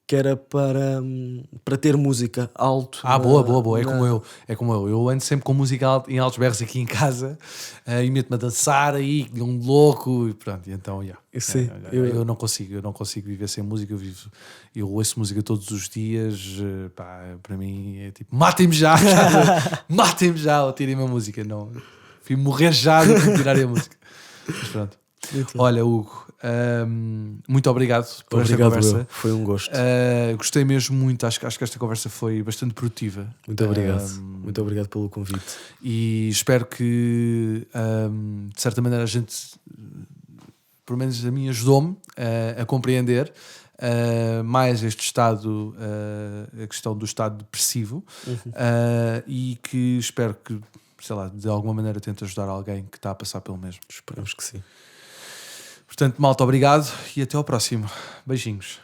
Que era para ter música alto. Boa. É como eu. Eu ando sempre com música em altos berros aqui em casa e meto-me a dançar aí, um louco e pronto. E então, Sim, eu não consigo viver sem música. Eu ouço música todos os dias. Para mim é tipo, matem-me já, ou tirem-me a música. Não, fui morrer já do que tirarem a música. Mas pronto. Olha, Hugo, muito obrigado por esta conversa. Foi um gosto. Gostei mesmo muito. Acho que esta conversa foi bastante produtiva. Muito obrigado. Muito obrigado pelo convite. E espero que, de certa maneira, a gente, pelo menos a mim, ajudou-me a compreender mais este estado, a questão do estado depressivo, e que espero que, sei lá, de alguma maneira tente ajudar alguém que está a passar pelo mesmo. Esperamos que sim. Portanto, malta, obrigado e até ao próximo. Beijinhos.